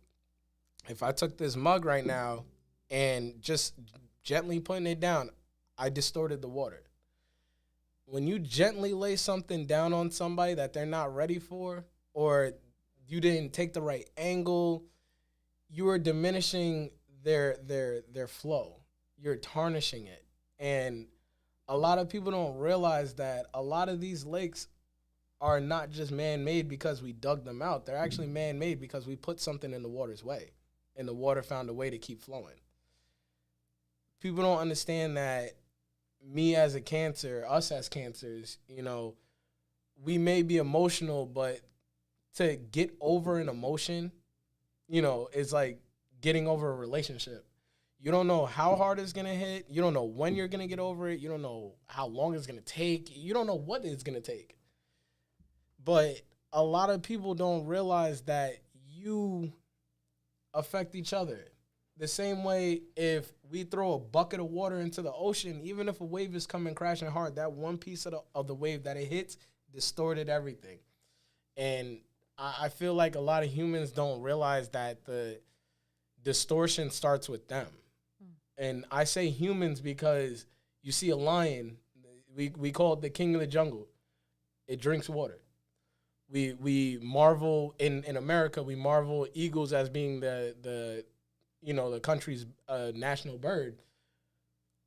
S2: if I took this mug right now and just gently putting it down, I distorted the water. When you gently lay something down on somebody that they're not ready for, or you didn't take the right angle, you are diminishing their flow. You're tarnishing it. And a lot of people don't realize that a lot of these lakes are not just man-made because we dug them out. They're actually man-made because we put something in the water's way, and the water found a way to keep flowing. People don't understand that me as a Cancer, us as Cancers, you know, we may be emotional, but to get over an emotion, you know, is like getting over a relationship. You don't know how hard it's going to hit. You don't know when you're going to get over it. You don't know how long it's going to take. You don't know what it's going to take. But a lot of people don't realize that you affect each other. The same way, if we throw a bucket of water into the ocean, even if a wave is coming crashing hard, that one piece of the wave that it hits distorted everything. And I feel like a lot of humans don't realize that the distortion starts with them. And I say humans because you see a lion, we call it the king of the jungle. It drinks water. We marvel in America, we marvel eagles as being the country's national bird.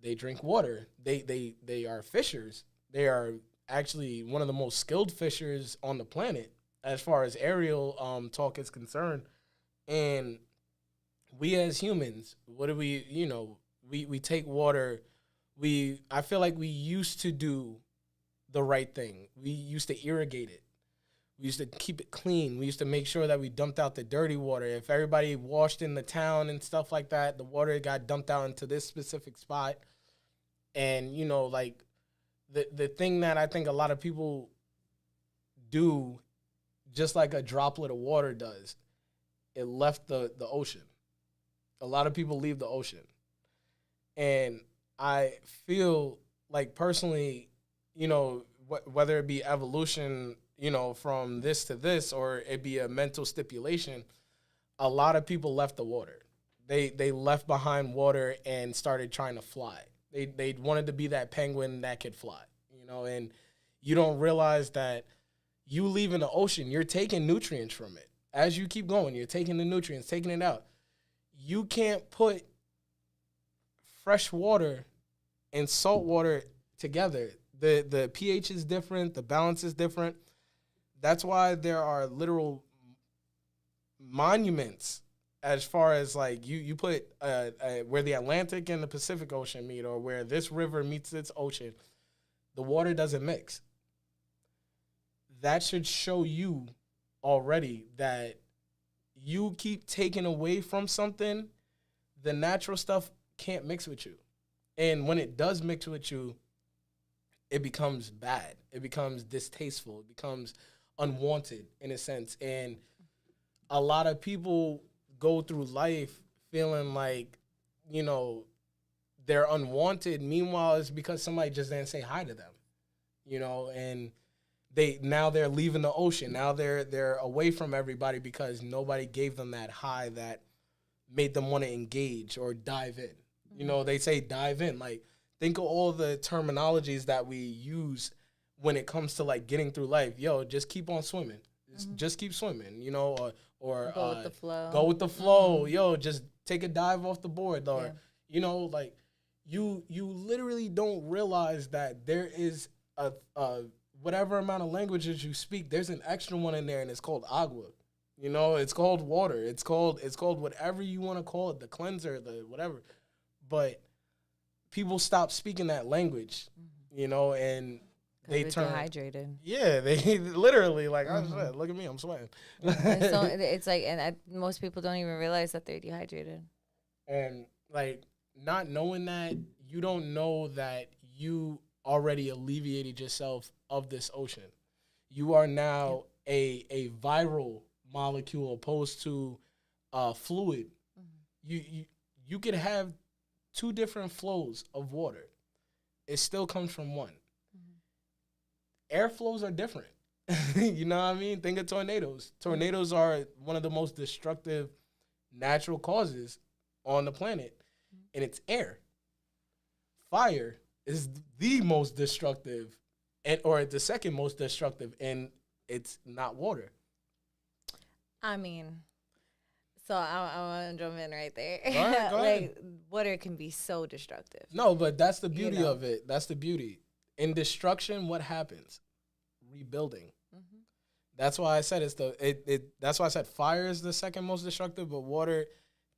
S2: They drink water. They are fishers. They are actually one of the most skilled fishers on the planet as far as aerial talk is concerned. And we as humans, what do we take water. I feel like we used to do the right thing. We used to irrigate it. We used to keep it clean. We used to make sure that we dumped out the dirty water. If everybody washed in the town and stuff like that, the water got dumped out into this specific spot. And, like the thing that I think a lot of people do, just like a droplet of water does, it left the ocean. A lot of people leave the ocean. And I feel like personally, whether it be evolution, from this to this, or it be a mental stipulation, a lot of people left the water. They left behind water and started trying to fly. They wanted to be that penguin that could fly, and you don't realize that you leaving the ocean, you're taking nutrients from it. As you keep going, you're taking the nutrients, taking it out. You can't put fresh water and salt water together. The pH is different, the balance is different. That's why there are literal monuments as far as like you put where the Atlantic and the Pacific Ocean meet, or where this river meets its ocean, the water doesn't mix. That should show you already that you keep taking away from something, the natural stuff can't mix with you. And when it does mix with you, it becomes bad. It becomes distasteful. It becomes unwanted in a sense. And a lot of people go through life feeling like, they're unwanted. Meanwhile, it's because somebody just didn't say hi to them, and they're leaving the ocean. Now they're away from everybody because nobody gave them that high that made them want to engage or dive in. They say dive in. Like, think of all the terminologies that we use when it comes to like getting through life. Yo, just keep on swimming. Just keep swimming, or
S1: go with the flow.
S2: Go with the flow. Yo, just take a dive off the board. Or, like you literally don't realize that there is a whatever amount of languages you speak, there's an extra one in there, and it's called agua. It's called water. It's called whatever you want to call it, the cleanser, the whatever. But people stop speaking that language, and they turn
S1: dehydrated.
S2: Yeah, they literally like, oh, shit, look at me, I'm sweating.
S1: So it's like, most people don't even realize that they're dehydrated.
S2: And like, not knowing that, you don't know that you already alleviated yourself of this ocean. You are now a viral molecule opposed to fluid. You could have two different flows of water. It still comes from one. Air flows are different. You know what I mean? Think of tornadoes. Tornadoes are one of the most destructive natural causes on the planet, and it's air. Fire is the most destructive, or the second most destructive, and it's not water.
S1: I mean, so I want to jump in right there.
S2: Go ahead.
S1: Like, water can be so destructive.
S2: No, but that's the beauty of it. That's the beauty. In destruction, what happens? Rebuilding. That's why I said that's why I said fire is the second most destructive, but water,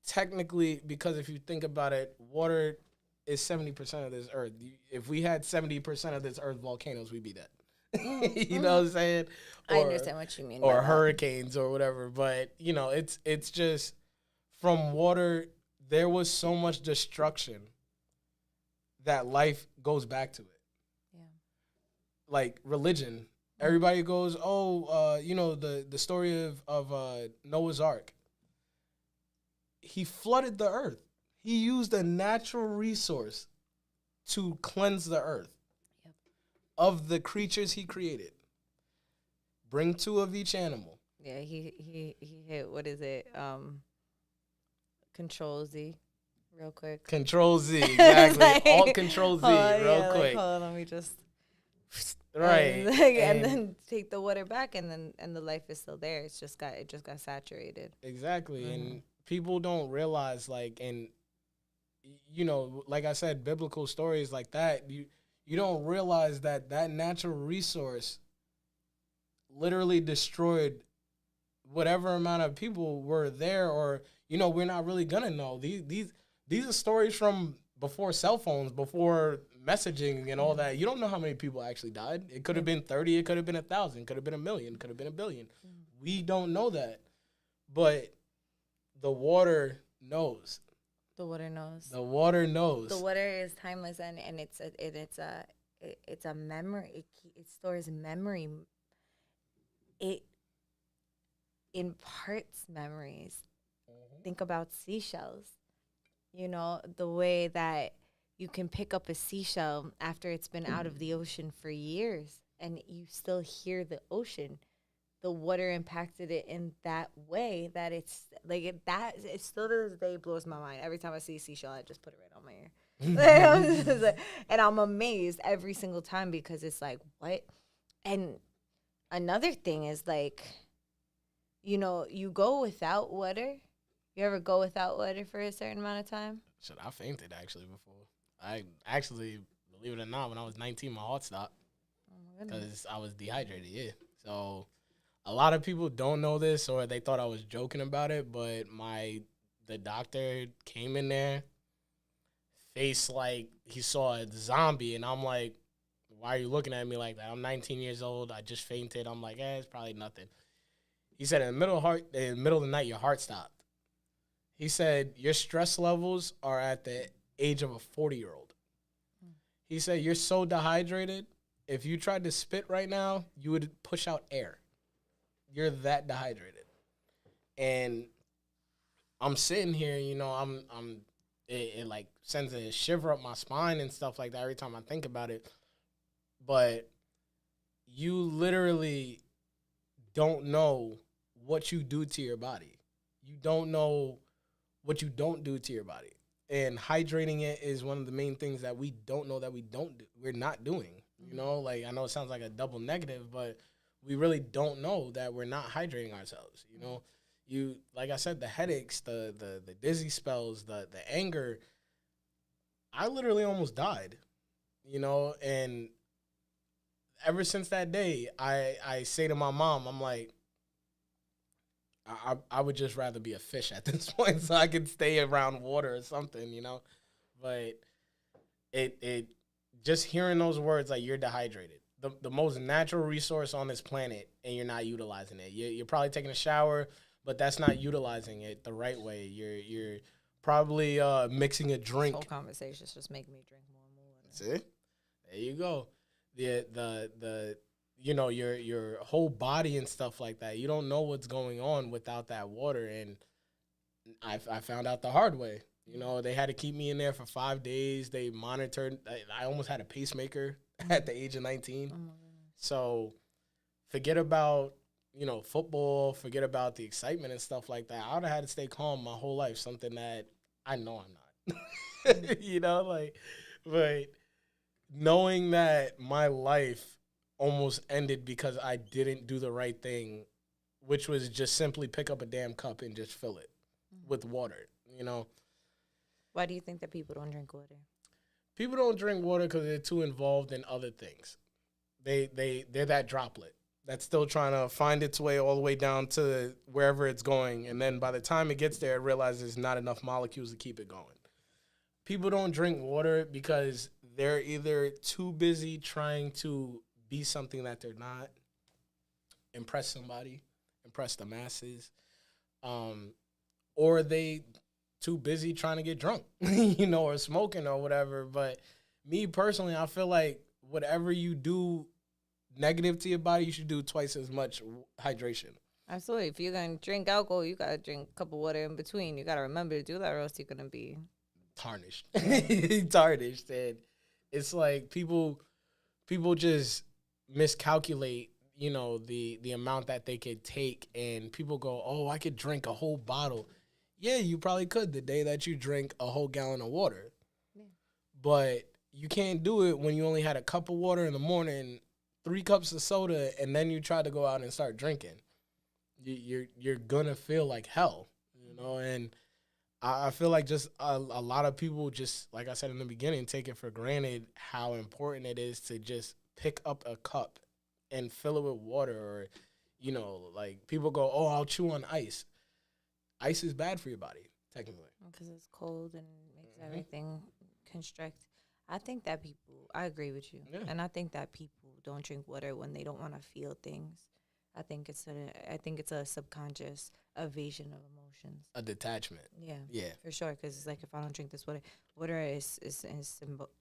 S2: technically, because if you think about it, water is 70% of this earth. If we had 70% of this earth volcanoes, we'd be dead. You know what I'm saying?
S1: I understand what you mean.
S2: Or hurricanes or whatever. But, it's just, from water, there was so much destruction that life goes back to it. Yeah. Like religion. Everybody goes, the story of Noah's Ark. He flooded the earth. He used a natural resource to cleanse the earth of the creatures he created. Bring 2 of each animal.
S1: Yeah, he hit, what is it? Control Z real quick.
S2: Control Z, exactly.
S1: Like,
S2: Alt Control Z, real
S1: yeah,
S2: quick.
S1: Like, hold on, let me just
S2: Right.
S1: and then take the water back, and the life is still there. It just got saturated.
S2: Exactly. And people don't realize, like, and you know, like I said, biblical stories like that, you don't realize that natural resource literally destroyed whatever amount of people were there, or you know, we're not really gonna know. These are stories from before cell phones, before messaging and all that. You don't know how many people actually died. It could have been 30, it could have been 1,000, could have been 1,000,000, could have been 1,000,000,000. We don't know that. But the water knows.
S1: The water knows.
S2: The water knows.
S1: The water is timeless, and it's a memory. It stores memory. It imparts memories. Think about seashells. You know, the way that you can pick up a seashell after it's been out of the ocean for years and you still hear the ocean. The water impacted it in that way that it's like it still to this day blows my mind. Every time I see a seashell, I just put it right on my ear. And I'm amazed every single time, because it's like, what? And another thing is, like, you know, you go without water. You ever go without water for a certain amount of time?
S2: Shit, I fainted actually before. I actually, believe it or not, when I was 19, my heart stopped because I was dehydrated. Yeah. So a lot of people don't know this, or they thought I was joking about it. But the doctor came in there, face like he saw a zombie, and I'm like, "Why are you looking at me like that? I'm 19 years old. I just fainted." I'm like, "It's probably nothing." He said, in the middle of the night, your heart stopped. He said, your stress levels are at the age of a 40-year-old. He said, you're so dehydrated, if you tried to spit right now, you would push out air. You're that dehydrated. And I'm sitting here, you know, it like sends a shiver up my spine and stuff like that every time I think about it. But you literally don't know what you do to your body. You don't know what you don't do to your body. And hydrating it is one of the main things that we don't know that we're not doing. You know, like, I know it sounds like a double negative, but we really don't know that we're not hydrating ourselves. You know, like I said, the headaches, the dizzy spells, the anger. I literally almost died, you know, and ever since that day, I say to my mom, I'm like, I would just rather be a fish at this point so I could stay around water or something, you know. But it just hearing those words, like, you're dehydrated, the most natural resource on this planet, and you're not utilizing it. You're probably taking a shower, but that's not utilizing it the right way. You're probably mixing a drink.
S1: This whole conversation's just making me drink more and more water.
S2: That's it. There you go. The you know, your whole body and stuff like that. You don't know what's going on without that water. And I found out the hard way. You know, they had to keep me in there for 5 days. They monitored. I almost had a pacemaker at the age of 19. Oh my goodness. So forget about, you know, football. Forget about the excitement and stuff like that. I would have had to stay calm my whole life, something that I know I'm not. You know, like, but knowing that my life almost ended because I didn't do the right thing, which was just simply pick up a damn cup and just fill it with water, you know.
S1: Why do you think that people don't drink water?
S2: People don't drink water because they're too involved in other things. They're that droplet that's still trying to find its way all the way down to wherever it's going, and then by the time it gets there, it realizes there's not enough molecules to keep it going. People don't drink water because they're either too busy trying to be something that they're not, impress somebody, impress the masses, or they too busy trying to get drunk, you know, or smoking or whatever. But me personally, I feel like whatever you do negative to your body, you should do twice as much hydration.
S1: Absolutely. If you're going to drink alcohol, you got to drink a cup of water in between. You got to remember to do that, or else you're going to be
S2: tarnished. Tarnished. And it's like people just miscalculate. the amount that they could take, and people go, oh, I could drink a whole bottle. Yeah, you probably could the day that you drink a whole gallon of water. Yeah. But you can't do it when you only had a cup of water in the morning, 3 cups of soda, and then you try to go out and start drinking. You're gonna feel like hell, and I feel like just a lot of people, just like I said in the beginning, take it for granted how important it is to just pick up a cup and fill it with water, or, like people go, oh, I'll chew on ice. Ice is bad for your body, technically.
S1: Because it's cold and makes everything constrict. I think that I agree with you. Yeah. And I think that people don't drink water when they don't want to feel things. I think it's a subconscious evasion of emotions.
S2: A detachment. Yeah.
S1: For sure. Because it's like, if I don't drink this water is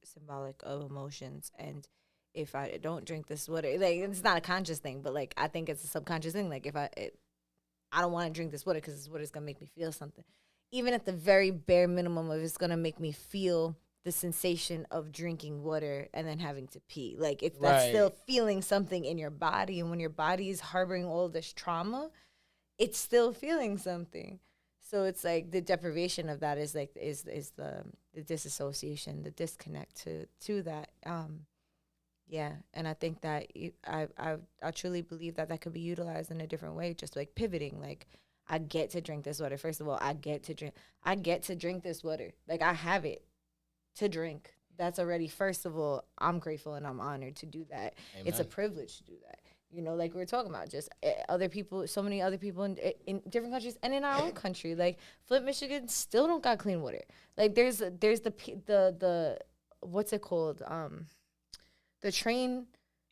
S1: symbolic of emotions. And if I don't drink this water, like, it's not a conscious thing, but like, I think it's a subconscious thing. Like, if I don't want to drink this water because this water is going to make me feel something. Even at the very bare minimum of it's going to make me feel the sensation of drinking water and then having to pee. Like, that's still feeling something in your body. And when your body is harboring all this trauma, it's still feeling something. So it's like the deprivation of that is the disassociation, the disconnect to that. Yeah, and I think that I truly believe that could be utilized in a different way, just like pivoting. Like, I get to drink this water. First of all, I get to drink this water. Like, I have it to drink. That's already, first of all, I'm grateful and I'm honored to do that. Amen. It's a privilege to do that. Like we were talking about, just other people, so many other people in different countries and in our own country. Like, Flint, Michigan still don't got clean water. Like, there's the what's it called? The train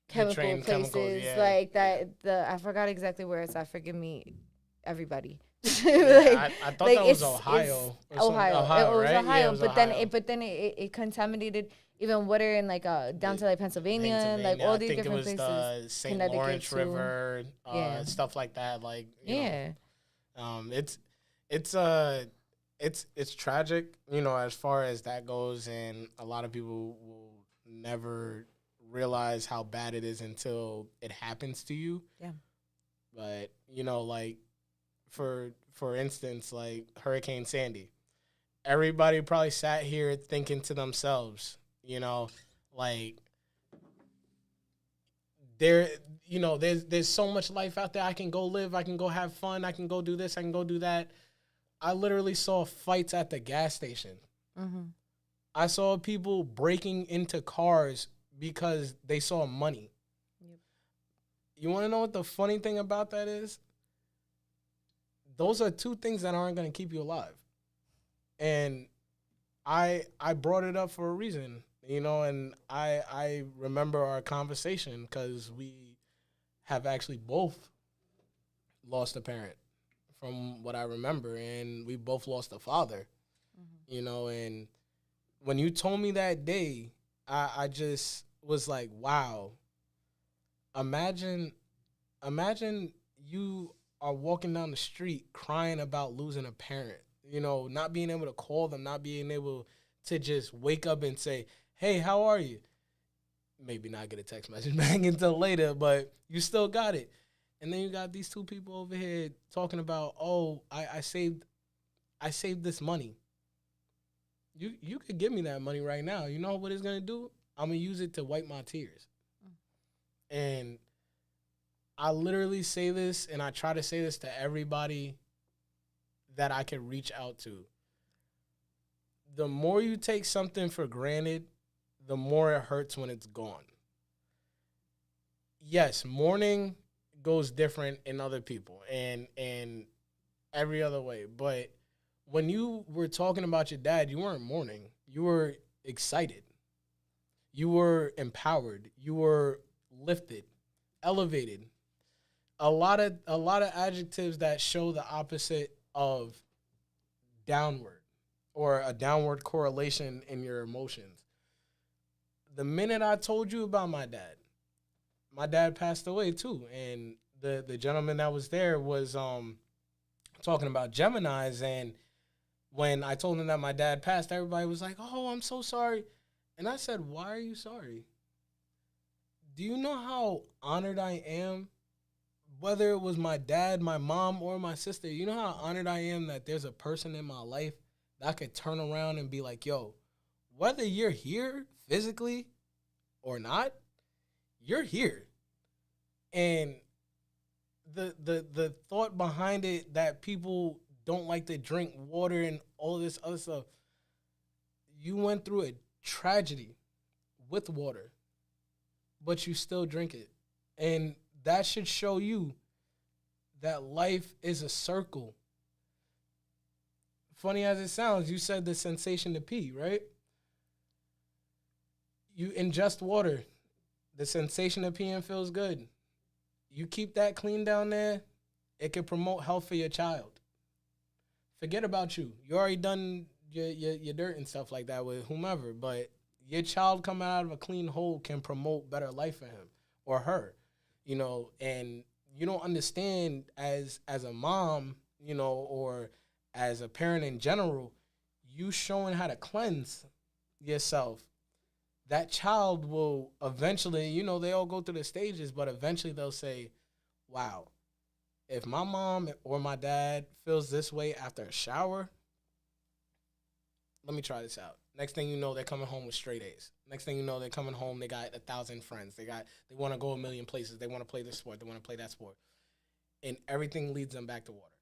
S1: chemical places, yeah. Like that. I forgot exactly where it's at. Forgive me, everybody.
S2: Yeah, I thought that was Ohio.
S1: Ohio,
S2: right?
S1: It was Ohio,
S2: yeah, it was
S1: but then it contaminated even water in, like, down to, like, Pennsylvania, and like all these different places. I think it was the St. Lawrence
S2: River, stuff like that. Like, you know, it's tragic, as far as that goes, and a lot of people will never realize how bad it is until it happens to you.
S1: Yeah.
S2: But, like, for instance, like Hurricane Sandy, everybody probably sat here thinking to themselves, like, there's so much life out there. I can go live, I can go have fun, I can go do this, I can go do that. I literally saw fights at the gas station. Mm-hmm. I saw people breaking into cars because they saw money. Yep. You want to know what the funny thing about that is? Those are 2 things that aren't going to keep you alive. And I brought it up for a reason, and I remember our conversation because we have actually both lost a parent from what I remember, and we both lost a father, and when you told me that day, I just was like, wow, imagine you are walking down the street crying about losing a parent, not being able to call them, not being able to just wake up and say, hey, how are you? Maybe not get a text message back until later, but you still got it. And then you got these 2 people over here talking about, oh, I saved this money. You could give me that money right now. You know what it's going to do? I'm going to use it to wipe my tears. And I literally say this, and I try to say this to everybody that I can reach out to. The more you take something for granted, the more it hurts when it's gone. Yes, mourning goes different in other people and every other way. But when you were talking about your dad, you weren't mourning. You were excited. You were empowered. You were lifted, elevated. A lot of adjectives that show the opposite of downward or a downward correlation in your emotions. The minute I told you about my dad passed away too, and the gentleman that was there was talking about Geminis, and when I told him that my dad passed, everybody was like, "Oh, I'm so sorry," and I said, "Why are you sorry? Do you know how honored I am whether it was my dad, my mom, or my sister, you know how honored I am that there's a person in my life that I could turn around and be like, yo, whether you're here physically or not, you're here. And the thought behind it that people don't like to drink water and all this other stuff, you went through a tragedy with water, but you still drink it. And that should show you that life is a circle. Funny as it sounds, you said the sensation to pee, right? You ingest water, the sensation of peeing feels good. You keep that clean down there, it can promote health for your child. Forget about you. You already done your dirt and stuff like that with whomever, but your child coming out of a clean hole can promote better life for him or her, you know, and you don't understand as a mom, you know, or as a parent in general, you showing how to cleanse yourself. That child will eventually, you know, they all go through the stages, but eventually they'll say, wow, if my mom or my dad feels this way after a shower, let me try this out. Next thing you know, they're coming home with straight A's. Next thing you know, they're coming home, they got 1,000 friends. They want to go a million places. They want to play this sport. They want to play that sport. And everything leads them back to water,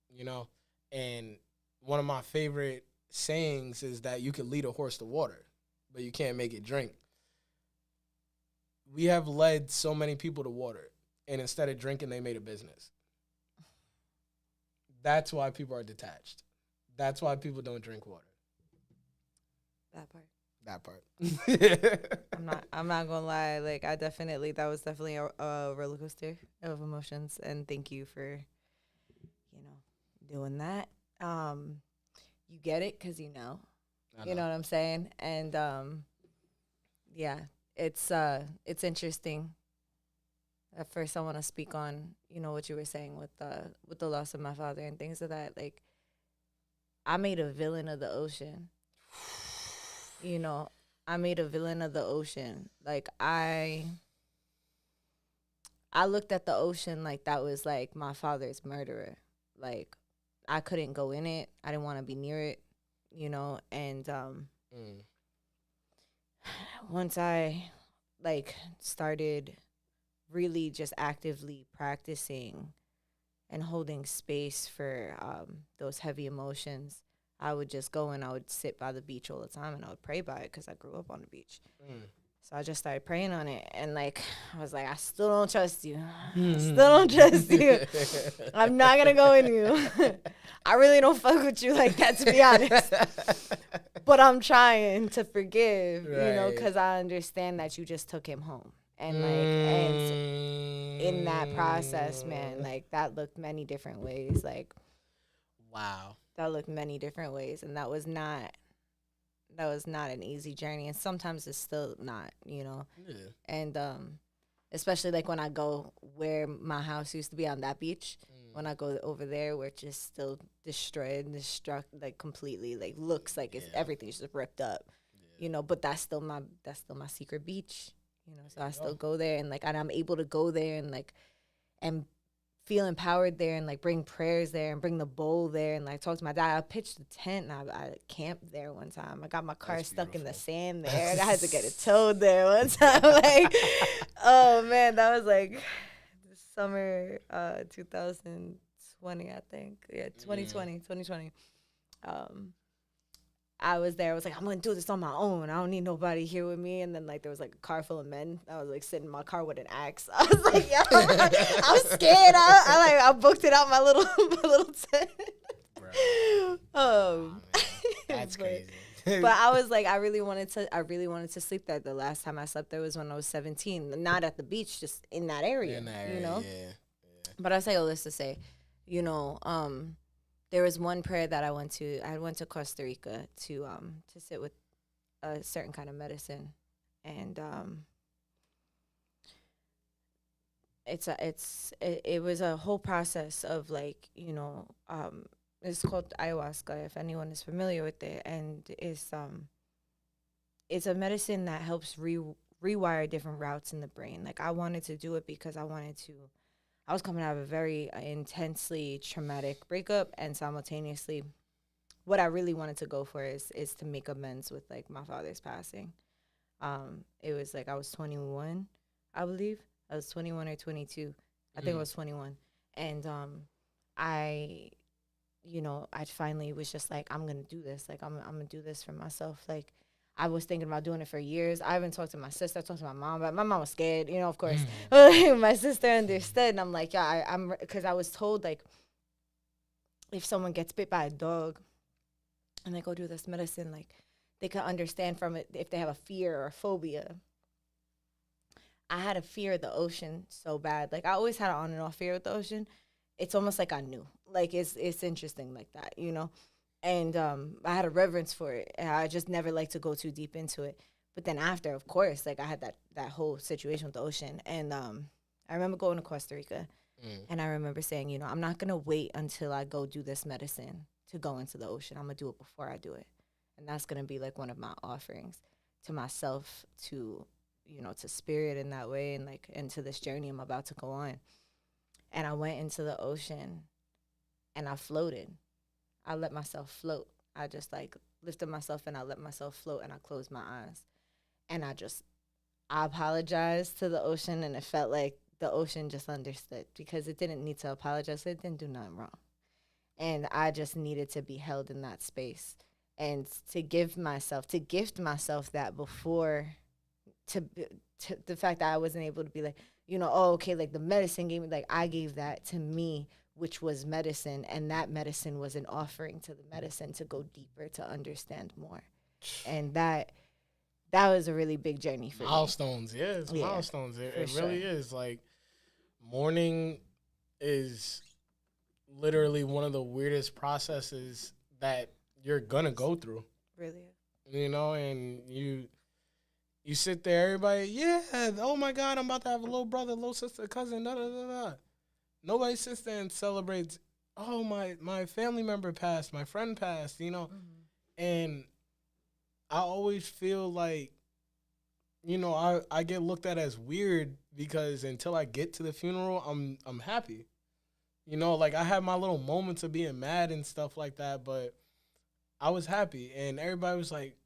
S2: you know? And one of my favorite sayings is that you can lead a horse to water, but you can't make it drink. We have led so many people to water, and instead of drinking, they made a business. That's why people are detached. That's why people don't drink water.
S1: That part.
S2: That part.
S1: I'm not gonna lie. Like, that was definitely a roller coaster of emotions. And thank you for, doing that. You get it because you know what I'm saying? And yeah, it's interesting. At first, I want to speak on what you were saying with the loss of my father and things of that. Like, I made a villain of the ocean. I made a villain of the ocean. Like, I looked at the ocean like that was like my father's murderer. Like, I couldn't go in it. I didn't want to be near it. And once I started really just actively practicing and holding space for those heavy emotions, I would just go and I would sit by the beach all the time and I would pray by it because I grew up on the beach. So I just started praying on it. And I was like, I still don't trust you. I still don't trust you. I'm not going to go in you. I really don't fuck with you like that, to be honest. But I'm trying to forgive, because I understand that you just took him home. And and in that process, man, that looked many different ways.
S2: Wow.
S1: That looked many different ways. And that was not an easy journey, and sometimes it's still not,
S2: Yeah.
S1: And especially when I go where my house used to be on that beach, when I go over there where it's just still destroyed and completely, looks like it's everything's just ripped up, but that's still my secret beach, so I still go there and and I'm able to go there and feel empowered there and bring prayers there and bring the bowl there and talk to my dad. I pitched the tent and I camped there one time. I got my car stuck in the sand there. I had to get it towed there one time. Oh man, that was the summer 2020, I think. Yeah, 2020. I was there. I was like, I'm going to do this on my own. I don't need nobody here with me. And then, there was, a car full of men. I was, sitting in my car with an axe. I was like, yo, I'm scared. I booked it out my little tent.
S2: Bro. That's crazy.
S1: But I was I really wanted to sleep there. The last time I slept there was when I was 17. Not at the beach, just in that area,
S2: Yeah.
S1: But I say all this to say, there was one prayer that I went to. I went to Costa Rica to sit with a certain kind of medicine, and it was a whole process of it's called ayahuasca, if anyone is familiar with it, and it's a medicine that helps rewire different routes in the brain. I wanted to do it because I wanted to I was coming out of a very intensely traumatic breakup, and simultaneously, what I really wanted to go for is to make amends with like my father's passing. It was like I was 21, I believe. I was 21 or 22. I think I was 21. And I, I finally was just like, I'm going to do this. Like, I'm going to do this for myself. Like, I was thinking about doing it for years. I even talked to my sister, I talked to my mom, but my mom was scared, of course. My sister understood. And I'm like, yeah, I'm, because I was told, like, if someone gets bit by a dog and they go do this medicine, like, they can understand from it if they have a fear or a phobia. I had a fear of the ocean so bad. Like, I always had an on and off fear with the ocean. It's almost like I knew. Like, it's interesting like that, And I had a reverence for it. And I just never liked to go too deep into it. But then after, of course, like I had that whole situation with the ocean. And I remember going to Costa Rica. And I remember saying, I'm not going to wait until I go do this medicine to go into the ocean. I'm going to do it before I do it. And that's going to be like one of my offerings to myself, to to spirit in that way, and like into this journey I'm about to go on. And I went into the ocean and I floated. I let myself float. I just like lifted myself and I let myself float, and I closed my eyes. And I apologized to the ocean, and it felt like the ocean just understood, because it didn't need to apologize. It didn't do nothing wrong. And I just needed to be held in that space, and to gift myself that before, to the fact that I wasn't able to be like, oh, okay, like the medicine gave me, like I gave that to me, which was medicine, and that medicine was an offering to the medicine to go deeper, to understand more. And that was a really big journey for
S2: milestones.
S1: me.
S2: Yeah, it's milestones. It really is. Like, mourning is literally one of the weirdest processes that you're gonna go through.
S1: Really?
S2: And you sit there, everybody, yeah, oh my God, I'm about to have a little brother, little sister, cousin, da da da da. Nobody sits there and celebrates, oh, my family member passed, my friend passed, And I always feel like, I get looked at as weird, because until I get to the funeral, I'm happy. Like I had my little moments of being mad and stuff like that, but I was happy. And everybody was like,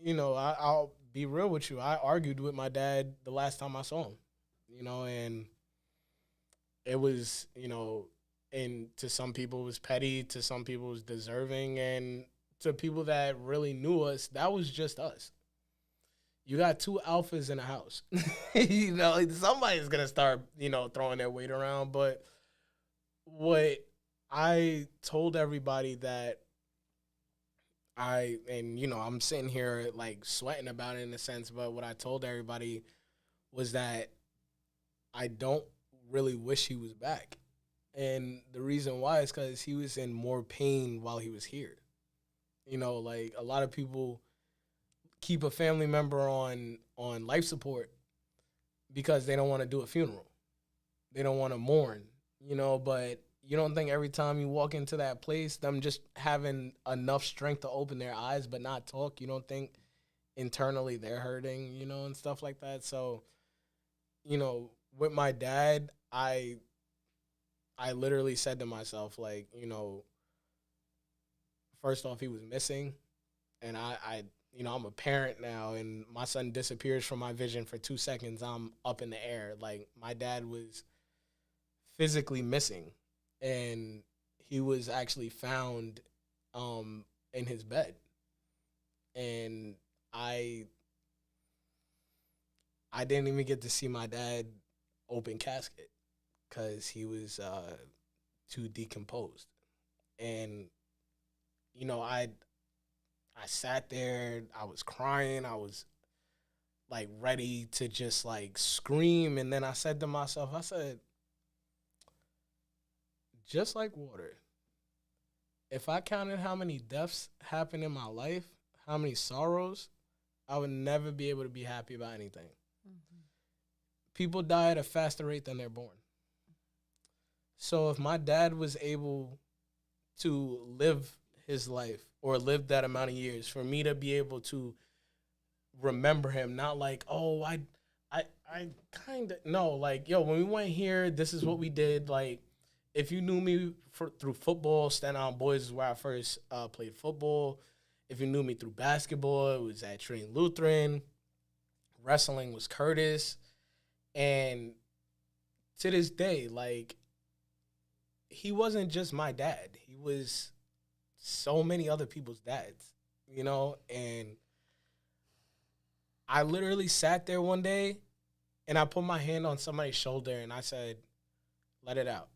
S2: I'll be real with you. I argued with my dad the last time I saw him, and it was, and to some people it was petty, to some people it was deserving, and to people that really knew us, that was just us. You got two alphas in the house. Somebody's going to start, throwing their weight around. But what I told everybody that I'm sitting here like sweating about it in a sense, but what I told everybody was that I don't really wish he was back. And the reason why is because he was in more pain while he was here. Like a lot of people keep a family member on life support because they don't want to do a funeral. They don't want to mourn, but you don't think every time you walk into that place, them just having enough strength to open their eyes but not talk, you don't think internally they're hurting, and stuff like that. So, with my dad, I literally said to myself, like, first off, he was missing, and I'm a parent now, and my son disappears from my vision for 2 seconds. I'm up in the air. Like, my dad was physically missing, and he was actually found in his bed. And I didn't even get to see my dad open casket because he was too decomposed. And, I sat there, I was crying, I was like ready to just like scream. And then I said to myself, I said, just like water, if I counted how many deaths happened in my life, how many sorrows, I would never be able to be happy about anything. Mm-hmm. People die at a faster rate than they're born. So if my dad was able to live his life or live that amount of years, for me to be able to remember him, not like, oh, I kind of no, like, yo, when we went here, this is what we did. Like, if you knew me through football, Staten Island Boys is where I first played football. If you knew me through basketball, it was at Trinity Lutheran. Wrestling was Curtis, and to this day, like, he wasn't just my dad. He was so many other people's dads, you know? And I literally sat there one day and I put my hand on somebody's shoulder and I said, let it out.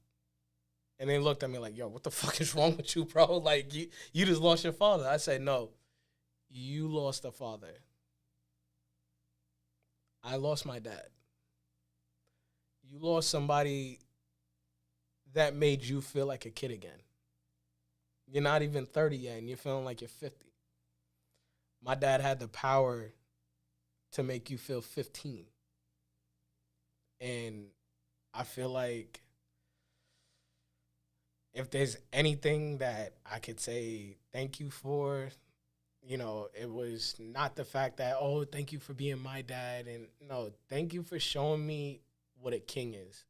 S2: And they looked at me like, yo, what the fuck is wrong with you, bro? Like, you just lost your father. I said, no, you lost a father. I lost my dad. You lost somebody that made you feel like a kid again. You're not even 30 yet, and you're feeling like you're 50. My dad had the power to make you feel 15. And I feel like if there's anything that I could say thank you for, you know, it was not the fact that, oh, thank you for being my dad. And no, thank you for showing me what a king is.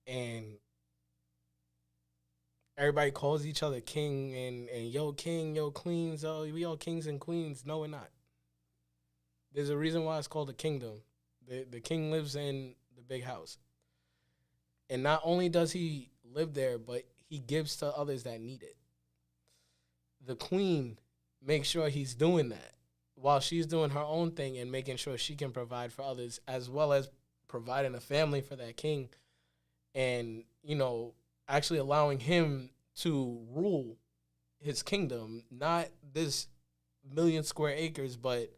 S2: And everybody calls each other king and yo king, yo queens, oh, we all kings and queens. No, we're not. There's a reason why it's called a kingdom. The king lives in the big house. And not only does he live there, but he gives to others that need it. The queen makes sure he's doing that while she's doing her own thing and making sure she can provide for others, as well as providing a family for that king and, you know, actually allowing him to rule his kingdom, not this 1,000,000 square acres, but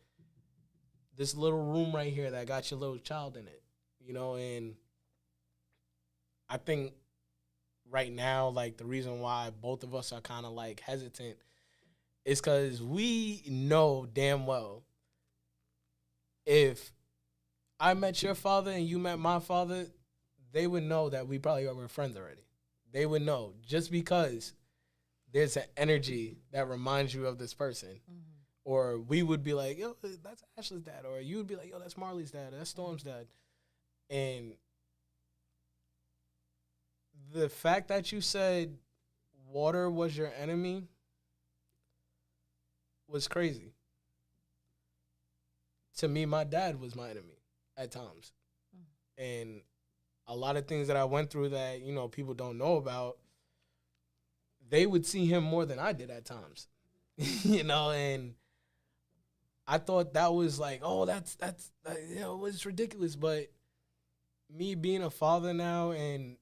S2: this little room right here that got your little child in it, you know. And I think right now, like, the reason why both of us are kind of like hesitant is because we know damn well if I met your father and you met my father, they would know that we probably were friends already. They would know just because there's an energy that reminds you of this person. Mm-hmm. Or we would be like, yo, that's Ashley's dad. Or you would be like, yo, that's Marley's dad. Or that's Storm's dad. And the fact that you said water was your enemy was crazy. To me, my dad was my enemy at times. Mm-hmm. And a lot of things that I went through that, you know, people don't know about, they would see him more than I did at times. You know, and I thought that was like, oh, that's you know, it's ridiculous. But me being a father now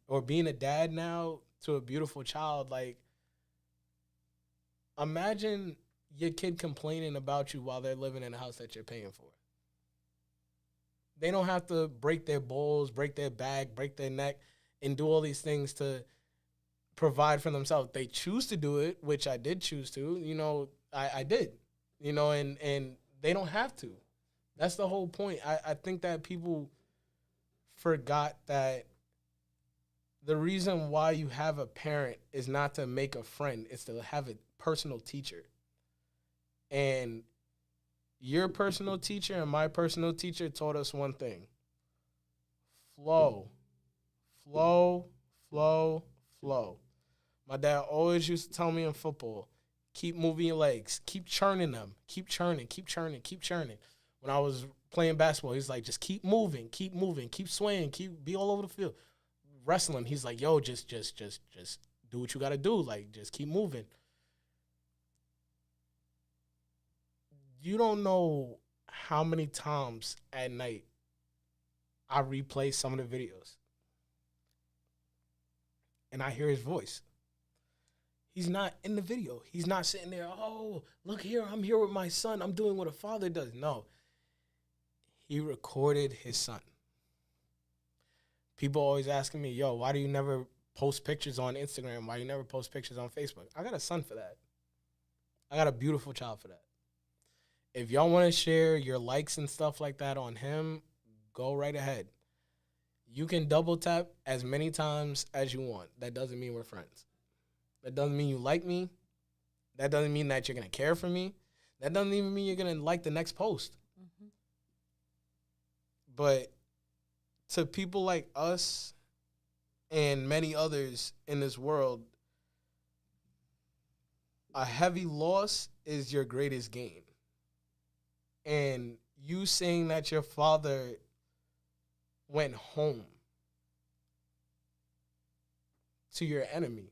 S2: or being a dad now to a beautiful child, like, imagine your kid complaining about you while they're living in a house that you're paying for. They don't have to break their balls, break their back, break their neck, and do all these things to provide for themselves. They choose to do it, which I did choose to. You know, I did. You know, and they don't have to. That's the whole point. I think that people forgot that the reason why you have a parent is not to make a friend. It's to have a personal teacher. And your personal teacher and my personal teacher taught us one thing. Flow. Flow, flow, flow. My dad always used to tell me in football, keep moving your legs. Keep churning them. Keep churning, keep churning, keep churning. When I was playing basketball, he's like, just keep moving, keep swaying, be all over the field. Wrestling, he's like, yo, just do what you got to do. Like, just keep moving. You don't know how many times at night I replay some of the videos and I hear his voice. He's not in the video. He's not sitting there, oh, look here, I'm here with my son. I'm doing what a father does. No. He recorded his son. People always asking me, yo, why do you never post pictures on Instagram? Why do you never post pictures on Facebook? I got a son for that. I got a beautiful child for that. If y'all want to share your likes and stuff like that on him, go right ahead. You can double tap as many times as you want. That doesn't mean we're friends. That doesn't mean you like me. That doesn't mean that you're going to care for me. That doesn't even mean you're going to like the next post. Mm-hmm.
S3: But to people like us and many others in this world, a heavy loss is your greatest gain. And you saying that your father went home to your enemy,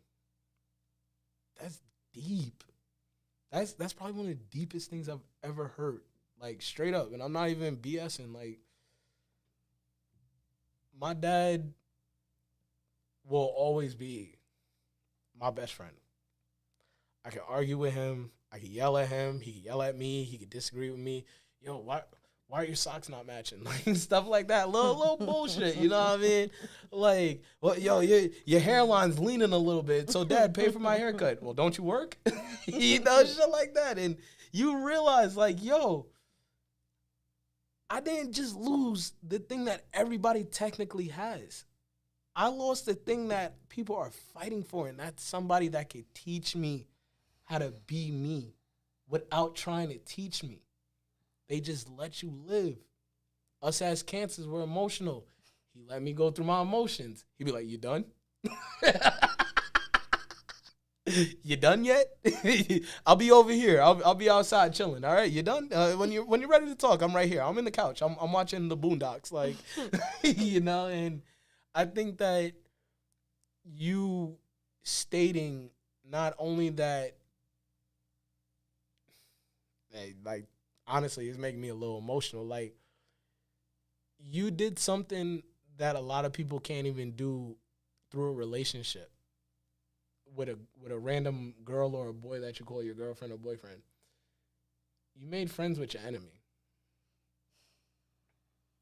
S3: that's deep. That's probably one of the deepest things I've ever heard. Like, straight up. And I'm not even BSing. Like, my dad will always be my best friend. I can argue with him. I can yell at him. He can yell at me. He can disagree with me. Yo, why are your socks not matching? Like, stuff like that. Little bullshit, you know what I mean? Like, well, yo, your hairline's leaning a little bit, so Dad, pay for my haircut. Well, don't you work? You know, shit like that. And you realize, like, yo, I didn't just lose the thing that everybody technically has. I lost the thing that people are fighting for, and that's somebody that could teach me how to be me without trying to teach me. They just let you live. Us as cancers, we're emotional. He let me go through my emotions. He'd be like, you done? You done yet? I'll be over here. I'll be outside chilling. All right, you done? When you're ready to talk, I'm right here. I'm in the couch. I'm watching the Boondocks, like, you know. And I think that you stating not only that, like, honestly, it's making me a little emotional. Like, you did something that a lot of people can't even do through a relationship with a random girl or a boy that you call your girlfriend or boyfriend. You made friends with your enemy.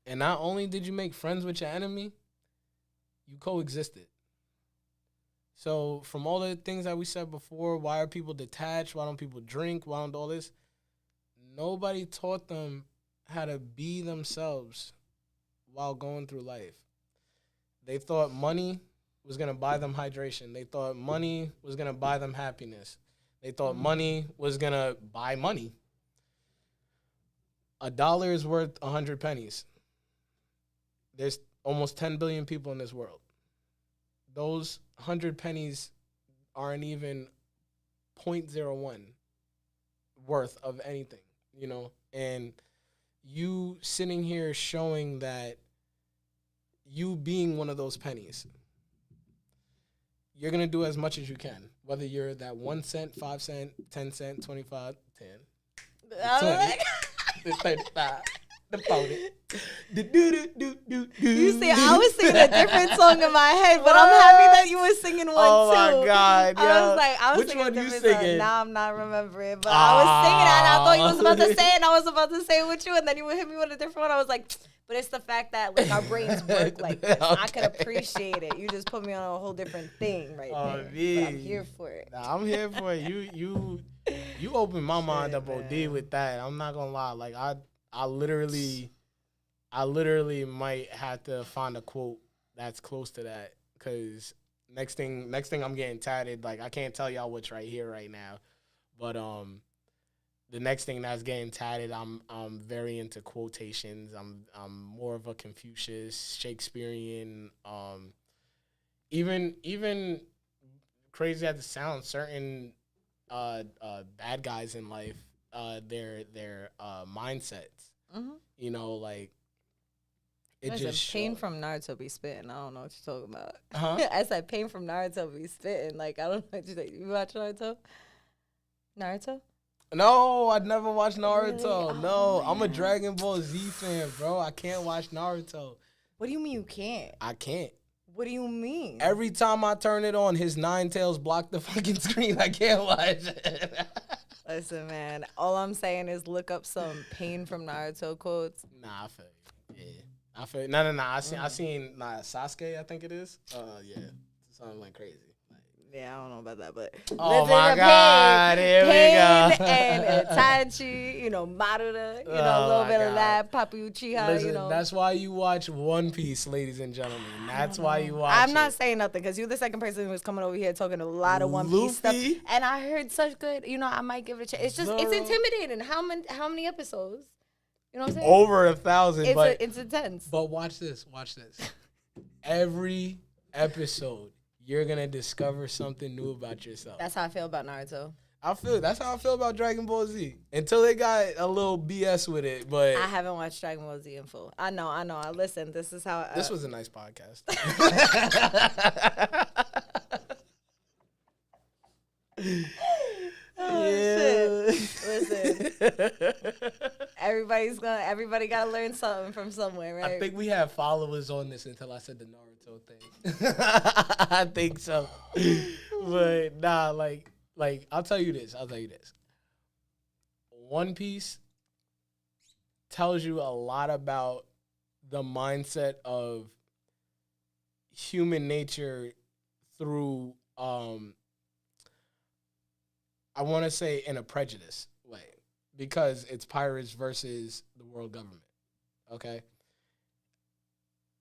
S3: And not only did you make friends with your enemy, you coexisted. So from all the things that we said before, why are people detached? Why don't people drink? Why don't all this? Nobody taught them how to be themselves while going through life. They thought money was going to buy them hydration. They thought money was going to buy them happiness. They thought money was going to buy money. $1 is worth 100 pennies. There's almost 10 billion people in this world. Those 100 pennies aren't even 0.01 worth of anything, you know? And you sitting here showing that you being one of those pennies, you're going to do as much as you can, whether you're that 1 cent, 5 cent, 10 cent, 25, 10, 20, the 35, the 40, the do.
S1: You see, I was singing a different song in my head, but I'm happy that you were singing one too.
S3: Oh my God, yo.
S1: I was
S3: Which
S1: singing
S3: one
S1: a
S3: you
S1: different
S3: singing?
S1: song. Now I'm not remembering, but I was singing it and I thought you was about to say it and I was about to say it with you and then you would hit me with a different one. I was like, but it's the fact that, like, our brains work like this. Okay. I could appreciate it. You just put me on a whole different thing right there. But I'm here for it.
S3: Nah, I'm here for it. You opened my mind up, man. OD, with that. I'm not gonna lie. Like, I literally might have to find a quote that's close to that, because next thing I'm getting tatted. Like, I can't tell y'all what's right here right now, but the next thing that's getting tatted, I'm very into quotations. I'm more of a Confucius, Shakespearean. Even crazy as it sounds, certain bad guys in life, their mindsets. Mm-hmm. You know, like, it just
S1: Pain from Naruto be spitting. I don't know what you're talking about. Huh? I said Pain from Naruto be spitting. Like, I don't know what you think. You watch Naruto? Naruto?
S3: No, I'd never watched Naruto.
S1: Really?
S3: No, I'm a Dragon Ball Z fan, bro. I can't watch Naruto.
S1: What do you mean you can't?
S3: I can't.
S1: What do you mean?
S3: Every time I turn it on, his 9 tails block the fucking screen. I can't watch it.
S1: Listen, man, all I'm saying is look up some Pain from Naruto quotes.
S3: Nah, I feel you. Yeah. I feel no. I seen Sasuke, I think it is. Yeah. Something like crazy.
S1: Yeah, I don't know about that, but
S3: oh my God, here we go.
S1: And Itachi, you know, Maruda, you know, a little bit of that, Papi Uchiha,
S3: listen,
S1: you know.
S3: That's why you watch One Piece, ladies and gentlemen. That's why you watch
S1: I'm not saying nothing, because you're the second person who's coming over here talking a lot of One Piece stuff, and I heard such good, you know, I might give it a chance. It's just, it's intimidating. How many episodes? You know what I'm saying?
S3: Over 1,000,
S1: It's intense.
S3: But watch this. Every episode, you're gonna discover something new about yourself.
S1: That's how I feel about Naruto.
S3: That's how I feel about Dragon Ball Z. Until they got a little BS with it, but
S1: I haven't watched Dragon Ball Z in full. I know. Listen, this is how.
S3: This was a nice podcast.
S1: Oh, shit. Listen, everybody gotta learn something from somewhere, right?
S3: I think we have followers on this until I said the Naruto thing. I think so. But nah, like I'll tell you this. One Piece tells you a lot about the mindset of human nature through I want to say in a prejudice way, because it's pirates versus the world government. Okay?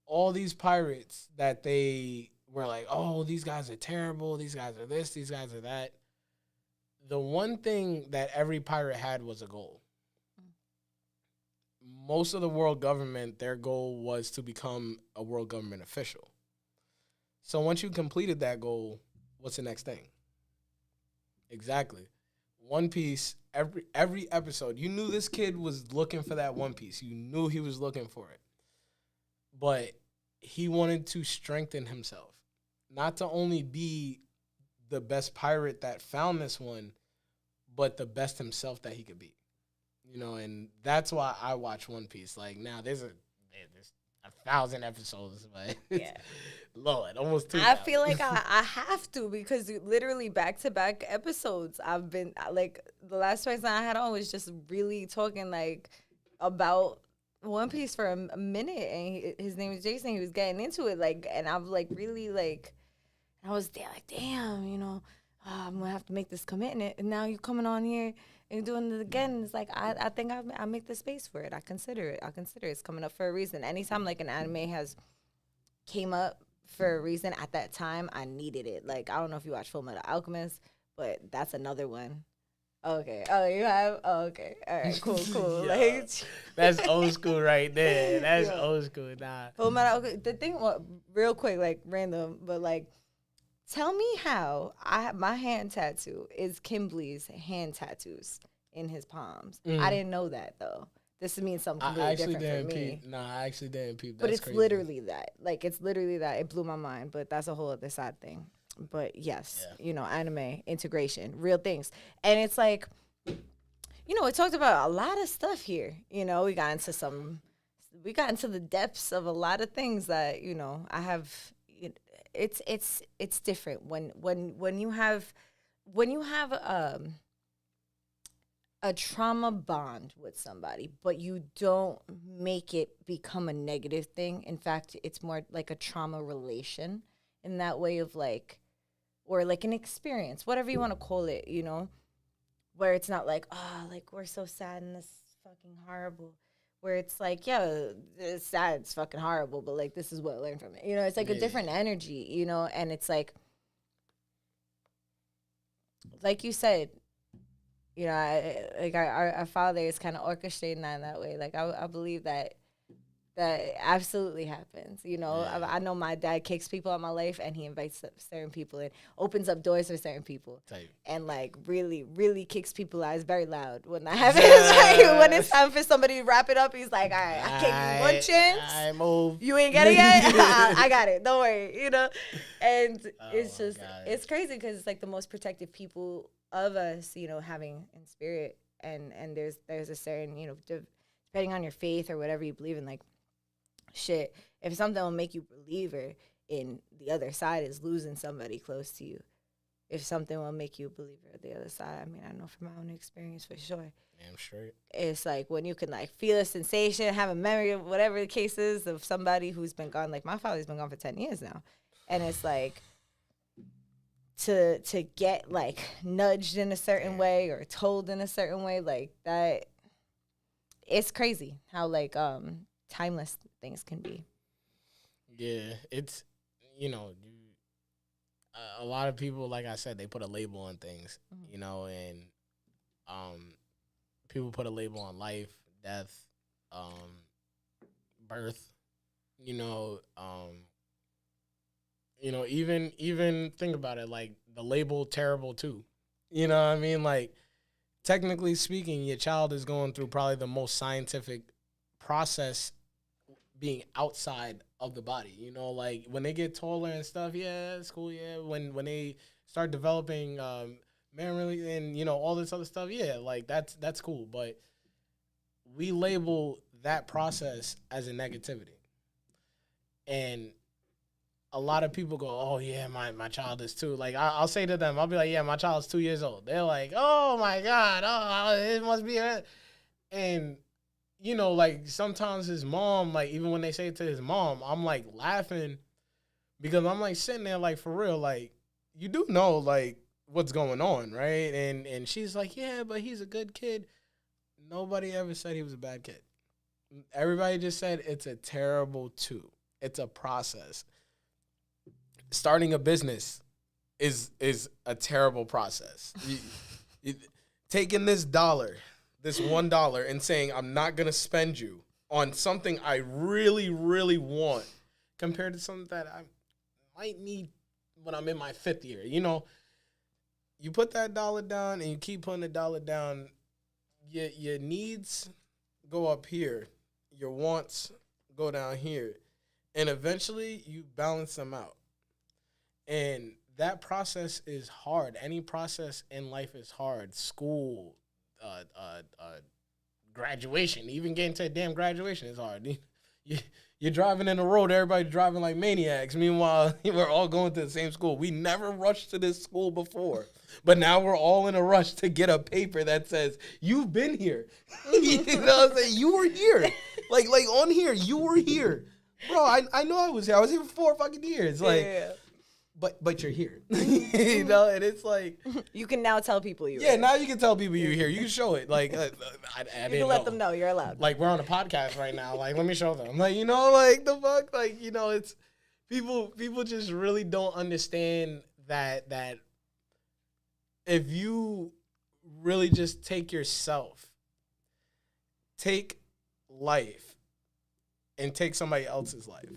S3: All these pirates that they were like, oh, these guys are terrible, these guys are this, these guys are that. The one thing that every pirate had was a goal. Most of the world government, their goal was to become a world government official. So once you completed that goal, what's the next thing? Exactly. One Piece, every episode, you knew this kid was looking for that One Piece. You knew he was looking for it. But he wanted to strengthen himself. Not to only be the best pirate that found this one, but the best himself that he could be. You know, and that's why I watch One Piece. Like, now there's 1,000 episodes, but
S1: Yeah.
S3: Lord, almost 2,000.
S1: I feel like I have to, because literally back-to-back episodes, I've been, like, the last person I had on was just really talking, like, about One Piece for a minute, and his name is Jason. He was getting into it, like, and I was, like, really, like, I was there, like, damn, you know, I'm going to have to make this commitment, and now you're coming on here and doing it again. It's like, I think I make the space for it. I consider it. It's coming up for a reason. Anytime, like, an anime has came up for a reason at that time, I needed it. Like, I don't know if you watch Full Metal Alchemist, but that's another one. Okay. Oh, you have? Oh, okay. All right. Cool. Like,
S3: that's old school right there. That's
S1: Yeah.
S3: old school. Nah.
S1: Full Metal. Okay. The thing, real quick, like random, but like, tell me how my hand tattoo is Kimbley's hand tattoos in his palms. I didn't know that though. This means something completely different for me.
S3: I actually didn't peep.
S1: But
S3: That's
S1: it's
S3: crazy.
S1: literally that. Like, it's literally that. It blew my mind, but that's a whole other side thing. But yes, you know, anime, integration, real things. And it's like, you know, we talked about a lot of stuff here. You know, we got into the depths of a lot of things that, you know, I have, it's different when you have a trauma bond with somebody, but you don't make it become a negative thing. In fact, it's more like a trauma relation in that way of like, or like an experience, whatever you want to call it, you know, where it's not like, oh, like we're so sad and this is fucking horrible. Where it's like, yeah, it's sad, it's fucking horrible, but like this is what I learned from it. You know, it's like a different energy, you know, and it's like you said, you know, our Father is kind of orchestrating that in that way. Like, I believe that absolutely happens. You know, I know my dad kicks people out of my life, and he invites certain people and opens up doors for certain people. And, like, really, really kicks people out. It's very loud when that happens. Like, when it's time for somebody to wrap it up, he's like, all right, I gave you one chance.
S3: I move.
S1: You ain't get it yet? I got it. Don't worry, you know? And it's just, it's crazy because it's, like, the most protective people of us, you know, having in spirit, and there's a certain, you know, depending on your faith or whatever you believe in, like, shit, if something will make you believer in the other side is losing somebody close to you. If something will make you a believer at the other side, I mean, I know from my own experience for sure.
S3: Damn straight.
S1: It's like when you can like feel a sensation, have a memory of whatever the case is of somebody who's been gone. Like my father's been gone for 10 years now, and it's like, to get like nudged in a certain way or told in a certain way, like that, it's crazy how like timeless things can be.
S3: Yeah, it's, you know, a lot of people, like I said, they put a label on things, you know, and people put a label on life, death,
S2: birth, you know, even think about it, like the label terrible too. You know what I mean? Like, technically speaking, your child is going through probably the most scientific process being outside of the body. You know, like when they get taller and stuff, yeah, it's cool. Yeah, when they start developing memory and all this other stuff, yeah, like that's cool. But we label that process as a negativity, and a lot of people go, "Oh yeah, my child is 2." Like I'll say to them, I'll be like, "Yeah, my child's 2 years old." They're like, "Oh my god, oh it must be her." And like sometimes his mom, like even when they say it to his mom, I'm like laughing because I'm like sitting there like for real, like you do know like what's going on, right? And she's like, "Yeah, but he's a good kid." Nobody ever said he was a bad kid. Everybody just said it's a terrible 2. It's a process. Starting a business is a terrible process. Taking this $1, and saying I'm not gonna spend you on something I really, really want, compared to something that I might need when I'm in my 5th year. You put that dollar down and you keep putting the dollar down. Your needs go up here, your wants go down here, and eventually you balance them out. And that process is hard. Any process in life is hard. School, graduation, even getting to a damn graduation is hard. You're driving in the road, everybody's driving like maniacs. Meanwhile, we're all going to the same school. We never rushed to this school before, but now we're all in a rush to get a paper that says, you've been here. You know what I'm saying? You were here. Like on here, you were here. Bro, I know I was here. I was here for 4 fucking years. Like, yeah. But you're here, and it's like
S1: you can now tell people you're
S2: here. Now you can tell people you're here. You can show it. Like I
S1: you can let them know you're allowed.
S2: Like we're on a podcast right now. Like let me show them. Like like the fuck. Like it's people just really don't understand that if you really just take life, and take somebody else's life,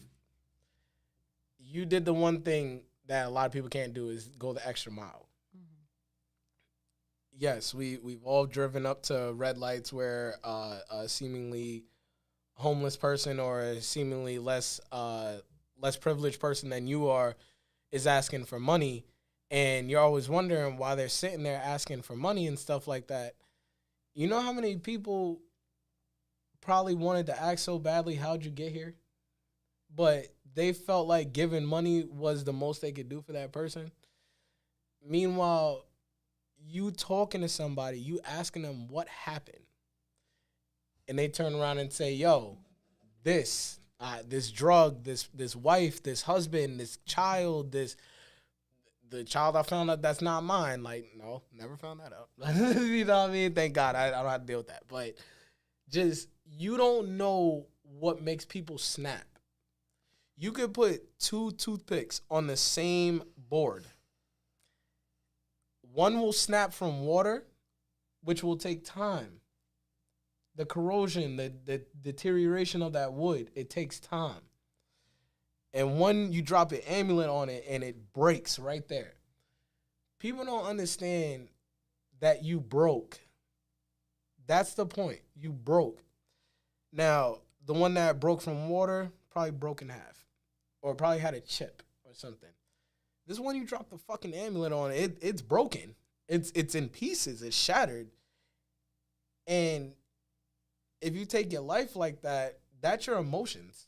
S2: you did the one thing that a lot of people can't do, is go the extra mile. Mm-hmm. Yes, we've all driven up to red lights where a seemingly homeless person or a seemingly less privileged person than you are is asking for money, and you're always wondering why they're sitting there asking for money and stuff like that. You know how many people probably wanted to ask so badly, how'd you get here? But they felt like giving money was the most they could do for that person. Meanwhile, you talking to somebody, you asking them what happened, and they turn around and say, yo, this drug, this wife, this husband, this child, the child I found out that's not mine. Like, no, never found that out. You know what I mean? Thank God I don't have to deal with that. But just, you don't know what makes people snap. You could put 2 toothpicks on the same board. One will snap from water, which will take time. The corrosion, the deterioration of that wood, it takes time. And one, you drop an amulet on it and it breaks right there. People don't understand that you broke. That's the point. You broke. Now, the one that broke from water probably broke in half. Or probably had a chip or something. This one, you drop the fucking amulet on it, it's broken. It's in pieces. It's shattered. And if you take your life like that, that's your emotions.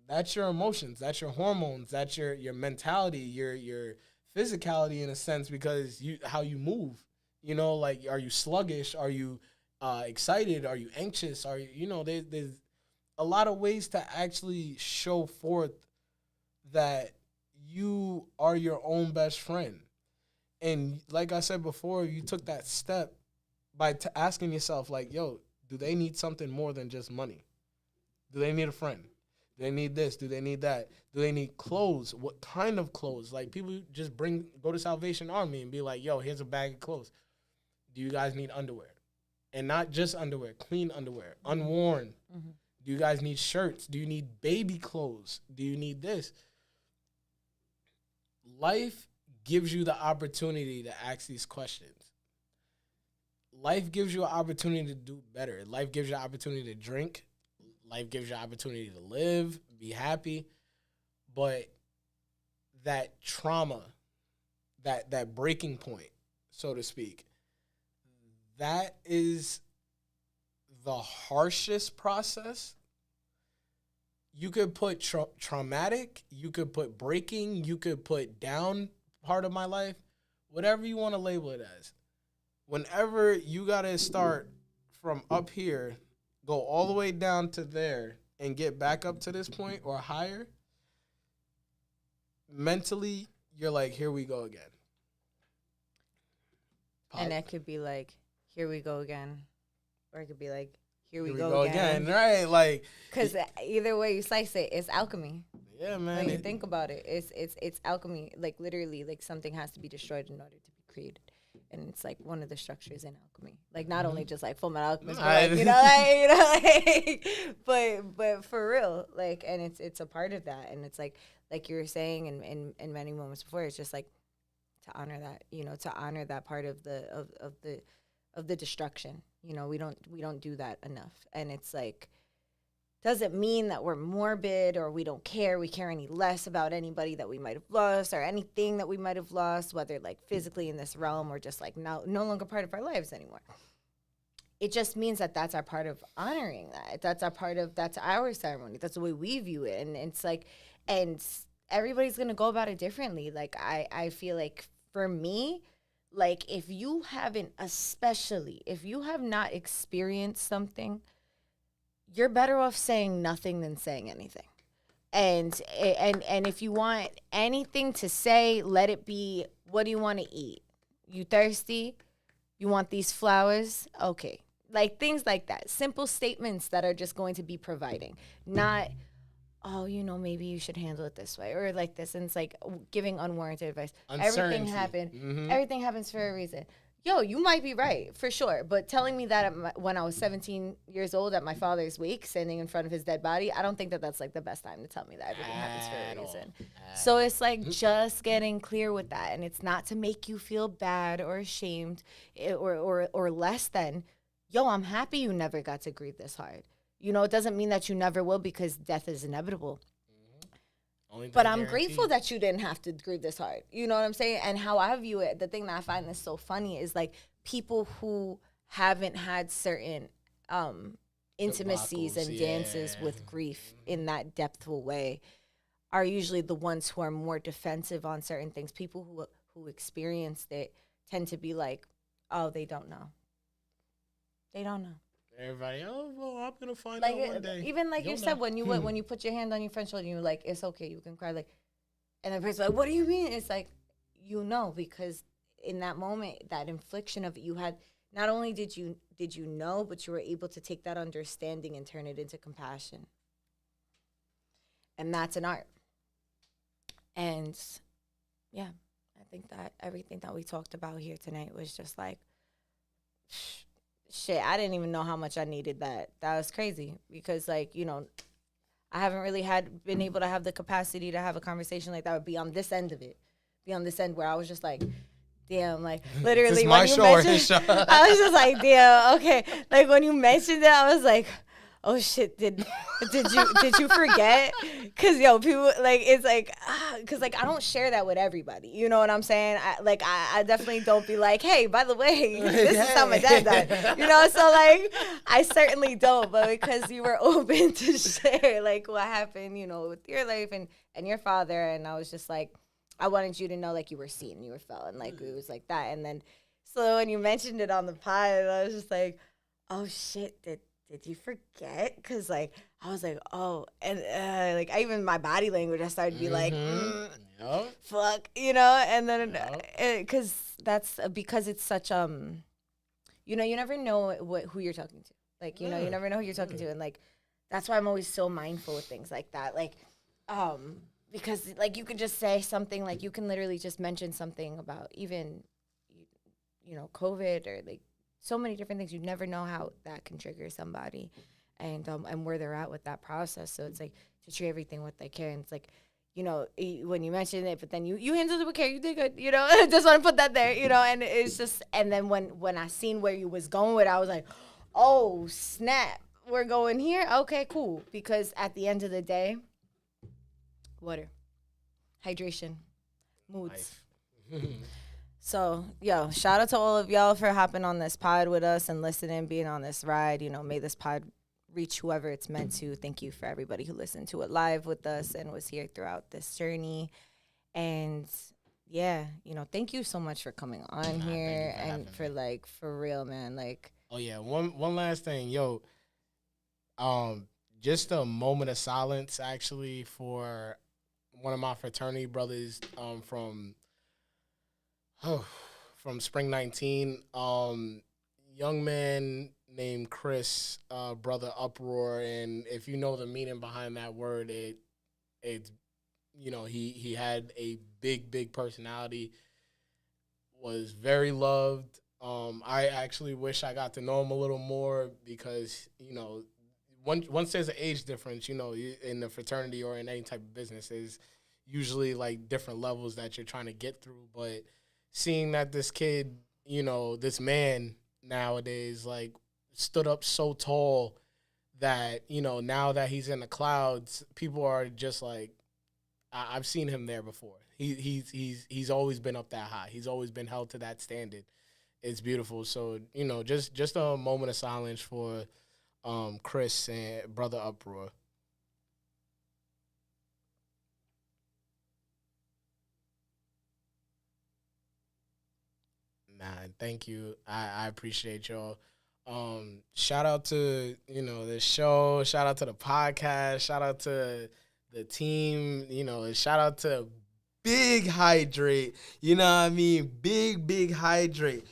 S2: That's your emotions. That's your hormones. That's your mentality, your physicality in a sense, because how you move. Like, are you sluggish? Are you excited? Are you anxious? Are you, there's a lot of ways to actually show forth that you are your own best friend. And like I said before, you took that step by asking yourself, like, yo, do they need something more than just money? Do they need a friend? Do they need this? Do they need that? Do they need clothes? What kind of clothes? Like, people just go to Salvation Army and be like, yo, here's a bag of clothes. Do you guys need underwear?
S3: And not just underwear, clean underwear, unworn.
S1: Mm-hmm.
S3: Do you guys need shirts? Do you need baby clothes? Do you need this? Life gives you the opportunity to ask these questions. Life gives you an opportunity to do better. Life gives you an opportunity to drink. Life gives you an opportunity to live, be happy. But that trauma, that breaking point, so to speak, that is the harshest process. You could put traumatic, you could put breaking, you could put down part of my life, whatever you want to label it as. Whenever you got to start from up here, go all the way down to there, and get back up to this point or higher, mentally, you're like, here we go again.
S1: And that could be like, here we go again. Or it could be like, here we go again.
S3: Right? Like,
S1: because either way you slice it, it's alchemy.
S3: Yeah, man.
S1: When you think about it, it's alchemy. Like, literally, like, something has to be destroyed in order to be created. And it's like one of the structures in alchemy. Like, not only just like Full Metal Alchemist, but like, but for real. Like, and it's a part of that. And it's like you were saying in many moments before, it's just like to honor that, to honor that part of the destruction. We don't do that enough. And it's like, doesn't mean that we're morbid or we care any less about anybody that we might have lost or anything that we might have lost, whether like physically in this realm or just like no longer part of our lives anymore. It just means that that's our part of honoring that. That's our ceremony. That's the way we view it. And it's like, and everybody's going to go about it differently. Like, I feel like for me, like, if you have not experienced something, you're better off saying nothing than saying anything. And if you want anything to say, let it be, what do you want to eat? You thirsty? You want these flowers? Okay. Like, things like that. Simple statements that are just going to be providing. Not, oh, maybe you should handle it this way or like this. And it's like giving unwarranted advice.
S3: Uncertainty.
S1: Everything happens for a reason. Yo, you might be right, for sure. But telling me that when I was 17 years old at my father's wake, standing in front of his dead body, I don't think that that's like the best time to tell me that everything happens for a reason. So it's like just getting clear with that. And it's not to make you feel bad or ashamed or less than, yo, I'm happy you never got to grieve this hard. It doesn't mean that you never will, because death is inevitable. But I'm grateful that you didn't have to grieve this hard. You know what I'm saying? And how I view it, the thing that I find this so funny is like people who haven't had certain intimacies and dances with grief in that depthful way are usually the ones who are more defensive on certain things. People who experienced it tend to be like, oh, they don't know. They don't know.
S3: Everybody, oh, well, I'm gonna find out one day.
S1: Even like you said, when you put your hand on your friend's shoulder, you're like, it's okay, you can cry. Like, and the person's like, what do you mean? It's like, because in that moment, that infliction of it, you had, not only did you know, but you were able to take that understanding and turn it into compassion. And that's an art. And yeah, I think that everything that we talked about here tonight was just like, shit, I didn't even know how much I needed that. That was crazy because, like, I haven't really been able to have the capacity to have a conversation like that, would be on this end of it. Be on this end where I was just like, damn, like, literally when you mentioned, I was just like, damn, okay. Like, when you mentioned it, I was like, oh shit, did you forget? Cause yo, people like, it's like, cause like I don't share that with everybody. You know what I'm saying? I definitely don't be like, hey, by the way, this is how my dad died. So like I certainly don't. But because you were open to share like what happened, with your life and your father, and I was just like, I wanted you to know like you were seen, you were felt, and like it was like that. And then so when you mentioned it on the pod, I was just like, oh shit, did you forget? Because, like, I was like, oh, and, like, my body language, I started to be like, fuck, and then, because it's such, you never know who you're talking to. Like, you never know who you're talking to. And, like, that's why I'm always so mindful of things like that. Like, because, like, you could just say something, like, you can literally just mention something about even, COVID or, like, so many different things. You never know how that can trigger somebody, and where they're at with that process. So it's like to treat everything with like care. And it's like, when you mentioned it, but then you handled it with care. You did good. Just want to put that there. And it's just, and then when I seen where you was going with it, I was like, oh snap, we're going here. Okay, cool. Because at the end of the day, water, hydration, moods. So, shout out to all of y'all for hopping on this pod with us and listening, being on this ride. May this pod reach whoever it's meant to. Thank you for everybody who listened to it live with us and was here throughout this journey. And thank you so much for coming on here and for real, man.
S2: Oh yeah, one last thing, just a moment of silence actually for one of my fraternity brothers from Spring 19, young man named Chris, brother Uproar, and if you know the meaning behind that word, it's he had a big personality, was very loved. I actually wish I got to know him a little more because once there's an age difference, in the fraternity or in any type of business, there's usually like different levels that you're trying to get through, but seeing that this kid, this man nowadays, like, stood up so tall that, now that he's in the clouds, people are just like, I've seen him there before. He's always been up that high. He's always been held to that standard. It's beautiful. So, just a moment of silence for Chris and brother Uproar. Man, thank you. I appreciate y'all. Shout out to, the show. Shout out to the podcast. Shout out to the team. Shout out to Big Hydrate. You know what I mean? Big Hydrate.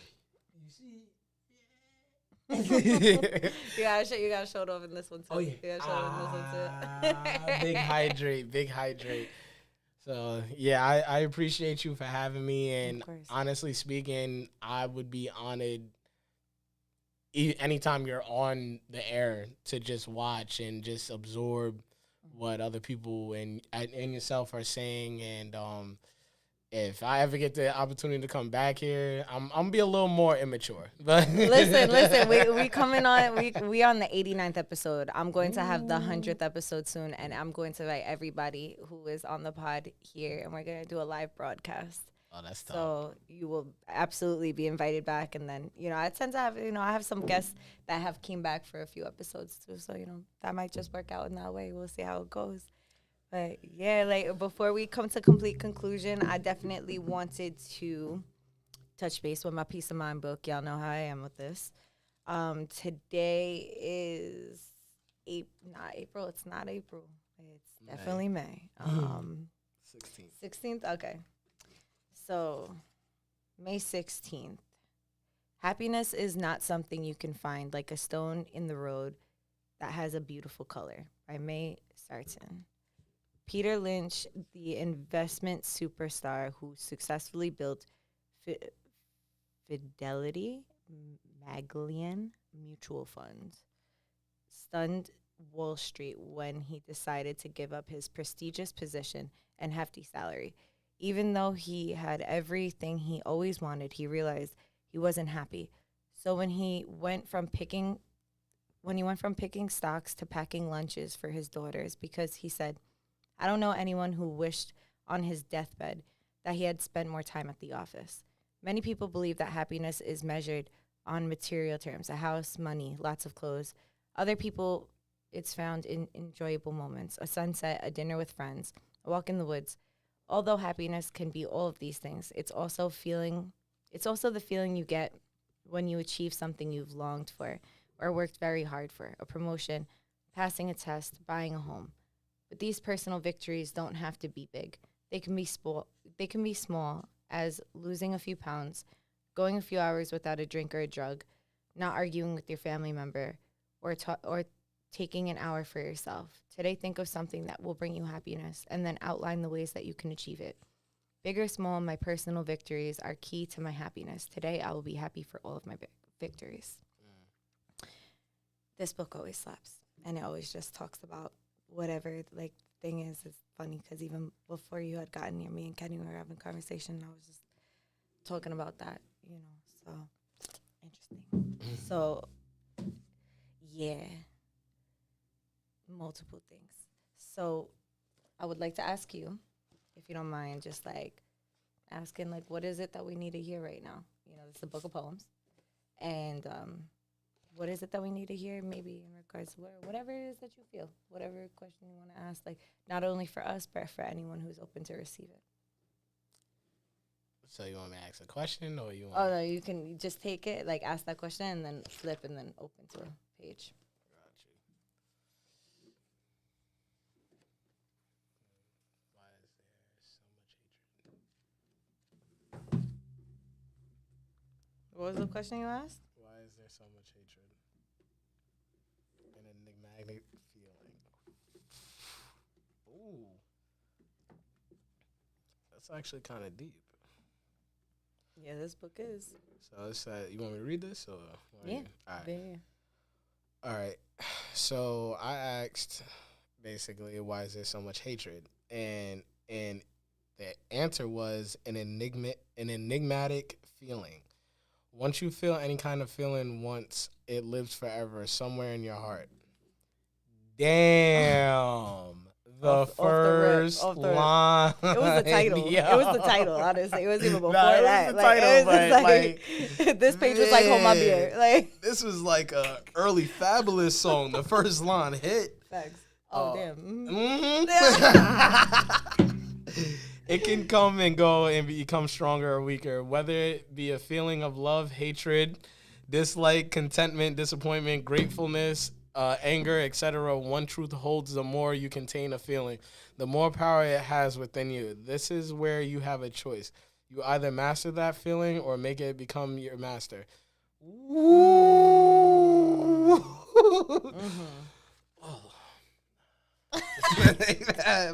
S1: You gotta show it off in this one too.
S2: Oh yeah.
S1: You gotta show it in this one too.
S2: Big Hydrate. So, yeah, I appreciate you for having me. And honestly speaking, I would be honored anytime you're on the air to just watch and just absorb what other people and yourself are saying. And if I ever get the opportunity to come back here, I'm gonna be a little more immature. But
S1: listen, we coming on. We on the 89th episode. I'm going to have the 100th episode soon, and I'm going to invite everybody who is on the pod here, and we're gonna do a live broadcast.
S2: Oh, that's tough.
S1: So you will absolutely be invited back, and then I tend to have I have some guests that have came back for a few episodes too. So that might just work out in that way. We'll see how it goes. But yeah, like before we come to complete conclusion, I definitely wanted to touch base with my Peace of Mind book. Y'all know how I am with this. Today is not April. It's not April. It's definitely May. 16th. Okay. So May 16th. Happiness is not something you can find like a stone in the road that has a beautiful color by May Sarton. Peter Lynch, the investment superstar who successfully built Fidelity Magellan Mutual Funds, stunned Wall Street when he decided to give up his prestigious position and hefty salary. Even though he had everything he always wanted, he realized he wasn't happy. So when he went from picking stocks to packing lunches for his daughters, because he said, I don't know anyone who wished on his deathbed that he had spent more time at the office. Many people believe that happiness is measured on material terms, a house, money, lots of clothes. Other people, it's found in enjoyable moments, a sunset, a dinner with friends, a walk in the woods. Although happiness can be all of these things, it's also the feeling you get when you achieve something you've longed for or worked very hard for, a promotion, passing a test, buying a home. But these personal victories don't have to be big. They can be small as losing a few pounds, going a few hours without a drink or a drug, not arguing with your family member, or taking an hour for yourself. Today, think of something that will bring you happiness and then outline the ways that you can achieve it. Big or small, my personal victories are key to my happiness. Today, I will be happy for all of my victories. This book always slaps, and it always just talks about whatever, like, thing is. It's funny because even before you had gotten near me and Kenny were having conversation, I was just talking about that, so interesting. So, yeah, multiple things. So I would like to ask you, if you don't mind, just like asking, like, what is it that we need to hear right now? It's a book of poems. And what is it that we need to hear, maybe in regards to whatever it is that you feel, whatever question you want to ask, like, not only for us, but for anyone who's open to receive it.
S2: So you want me to ask a question, or you want?
S1: Oh, no, you can just take it, like, ask that question, and then flip, and then open to a page.
S2: Got you. Why is there so much hatred?
S1: What was the question you asked?
S2: Why is there so much hatred? An enigmatic feeling. Ooh, that's actually kind of deep.
S1: Yeah, this book is.
S2: So it's you want me to read this, or?
S1: Yeah.
S2: All right.
S1: Yeah.
S2: All right. So I asked, basically, why is there so much hatred? And the answer was an enigmatic feeling. Once you feel any kind of feeling once, it lives forever somewhere in your heart. Damn. Off the line.
S1: It was the title.
S2: Yo.
S1: It was the title, honestly. It was even before
S2: Nah, it was
S1: that.
S2: the
S1: Like,
S2: title,
S1: it was
S2: but,
S1: just like this page was like, hold my beer. Like,
S3: This was like a early Fabulous song. The first line hit.
S1: facts. Oh, damn.
S2: It can come and go and become stronger or weaker, whether it be a feeling of love, hatred, dislike, contentment, disappointment, gratefulness, anger, etc. One truth holds: the more you contain a feeling, the more power it has within you. This is where you have a choice. You either master that feeling or make it become your master. Ooh.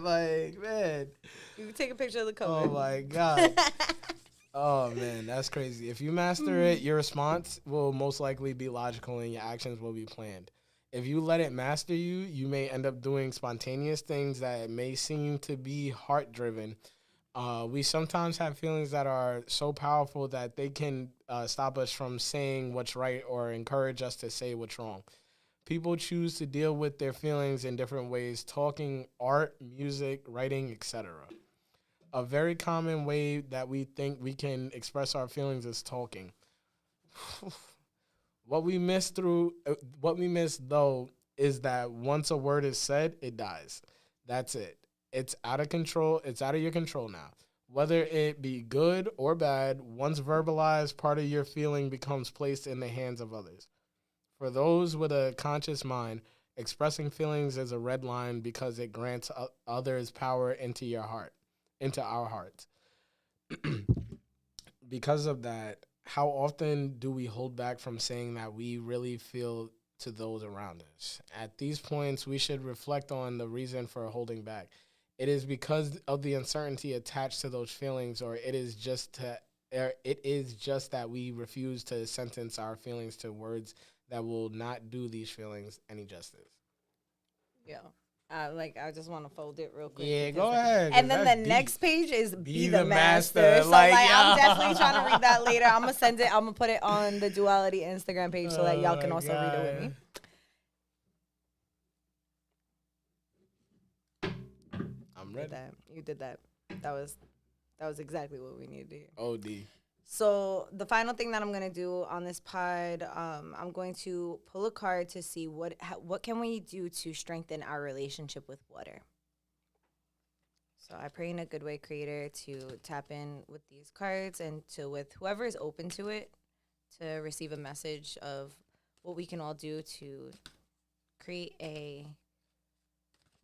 S2: Like, man.
S1: You can take a picture of the cover.
S2: Oh, my God. Oh, man, that's crazy. If you master it, your response will most likely be logical and your actions will be planned. If you let it master you, you may end up doing spontaneous things that may seem to be heart-driven. We sometimes have feelings that are so powerful that they can stop us from saying what's right or encourage us to say what's wrong. People choose to deal with their feelings in different ways: talking, art, music, writing, etc. A very common way that we think we can express our feelings is talking. What we miss though is that once a word is said, it dies. That's it. It's out of control. It's out of your control now. Whether it be good or bad, once verbalized, part of your feeling becomes placed in the hands of others. For those with a conscious mind, expressing feelings is a red line because it grants others power into our hearts. Because of that, how often do we hold back from saying that we really feel to those around us? At these points, we should reflect on the reason for holding back. It is because of the uncertainty attached to those feelings, or it is just that we refuse to sentence our feelings to words that will not do these feelings any justice.
S1: Yeah. I just want to fold it real quick.
S2: Yeah, go ahead.
S1: And then the next page is Be the Master. So, I'm definitely trying to read that later. I'm going to send it. I'm going to put it on the Duality Instagram page so that y'all can also read it with me.
S2: I'm ready.
S1: You did that. That was exactly what we needed to hear.
S2: OD.
S1: So the final thing that I'm going to do on this pod, I'm going to pull a card to see what can we do to strengthen our relationship with water. So I pray in a good way, Creator, to tap in with these cards and with whoever is open to it, to receive a message of what we can all do to create a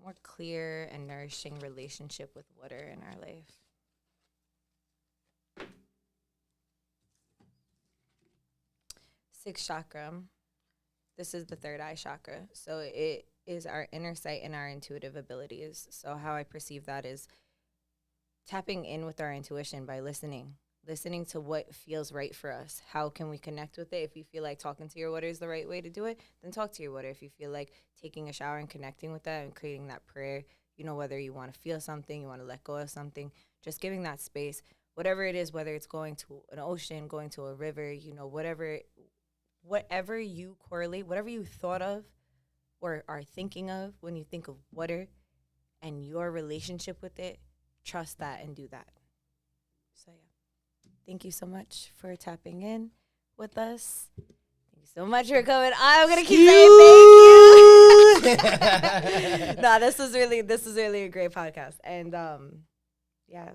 S1: more clear and nourishing relationship with water in our life. Sixth chakra. This is the third eye chakra. So it is our inner sight and our intuitive abilities. So how I perceive that is tapping in with our intuition by listening listening to what feels right for us. How can we connect with it? If you feel like talking to your water is the right way to do it, then talk to your water. If you feel like taking a shower and connecting with that and creating that prayer, you know, whether you want to feel something, you want to let go of something, just giving that space, whatever it is, whether it's going to an ocean, going to a river, you know, whatever you correlate, whatever you thought of or are thinking of when you think of water and your relationship with it, trust that and do that. So, yeah. Thank you so much for tapping in with us. Thank you so much for coming. I'm gonna keep saying thank you. No, this is really a great podcast. And yeah,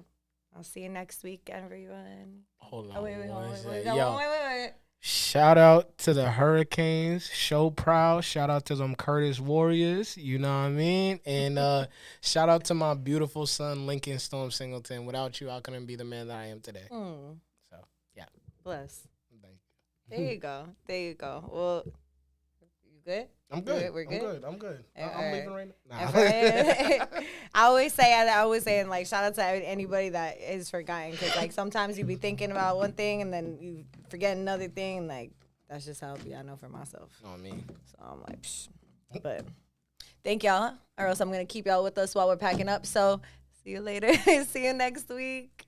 S1: I'll see you next week, everyone.
S2: Hold on.
S1: Oh, wait.
S3: Shout out to the Hurricanes. Show proud. Shout out to them Curtis Warriors. You know what I mean? And shout out to my beautiful son, Lincoln Storm Singleton. Without you, I couldn't be the man that I am today. So, yeah.
S1: Bless.
S2: Thank you.
S1: There you go. Well, you good?
S3: I'm good.
S1: We're good?
S3: I'm good.
S1: All
S3: I'm
S1: right.
S3: leaving right now.
S1: I always say, and like, shout out to anybody that is forgotten, because like sometimes you be thinking about one thing and then you forget another thing. Like that's just how it be. I know for myself.
S2: Oh, me.
S1: So I'm like, psh. But thank y'all, or else I'm gonna keep y'all with us while we're packing up. So see you later. See you next week.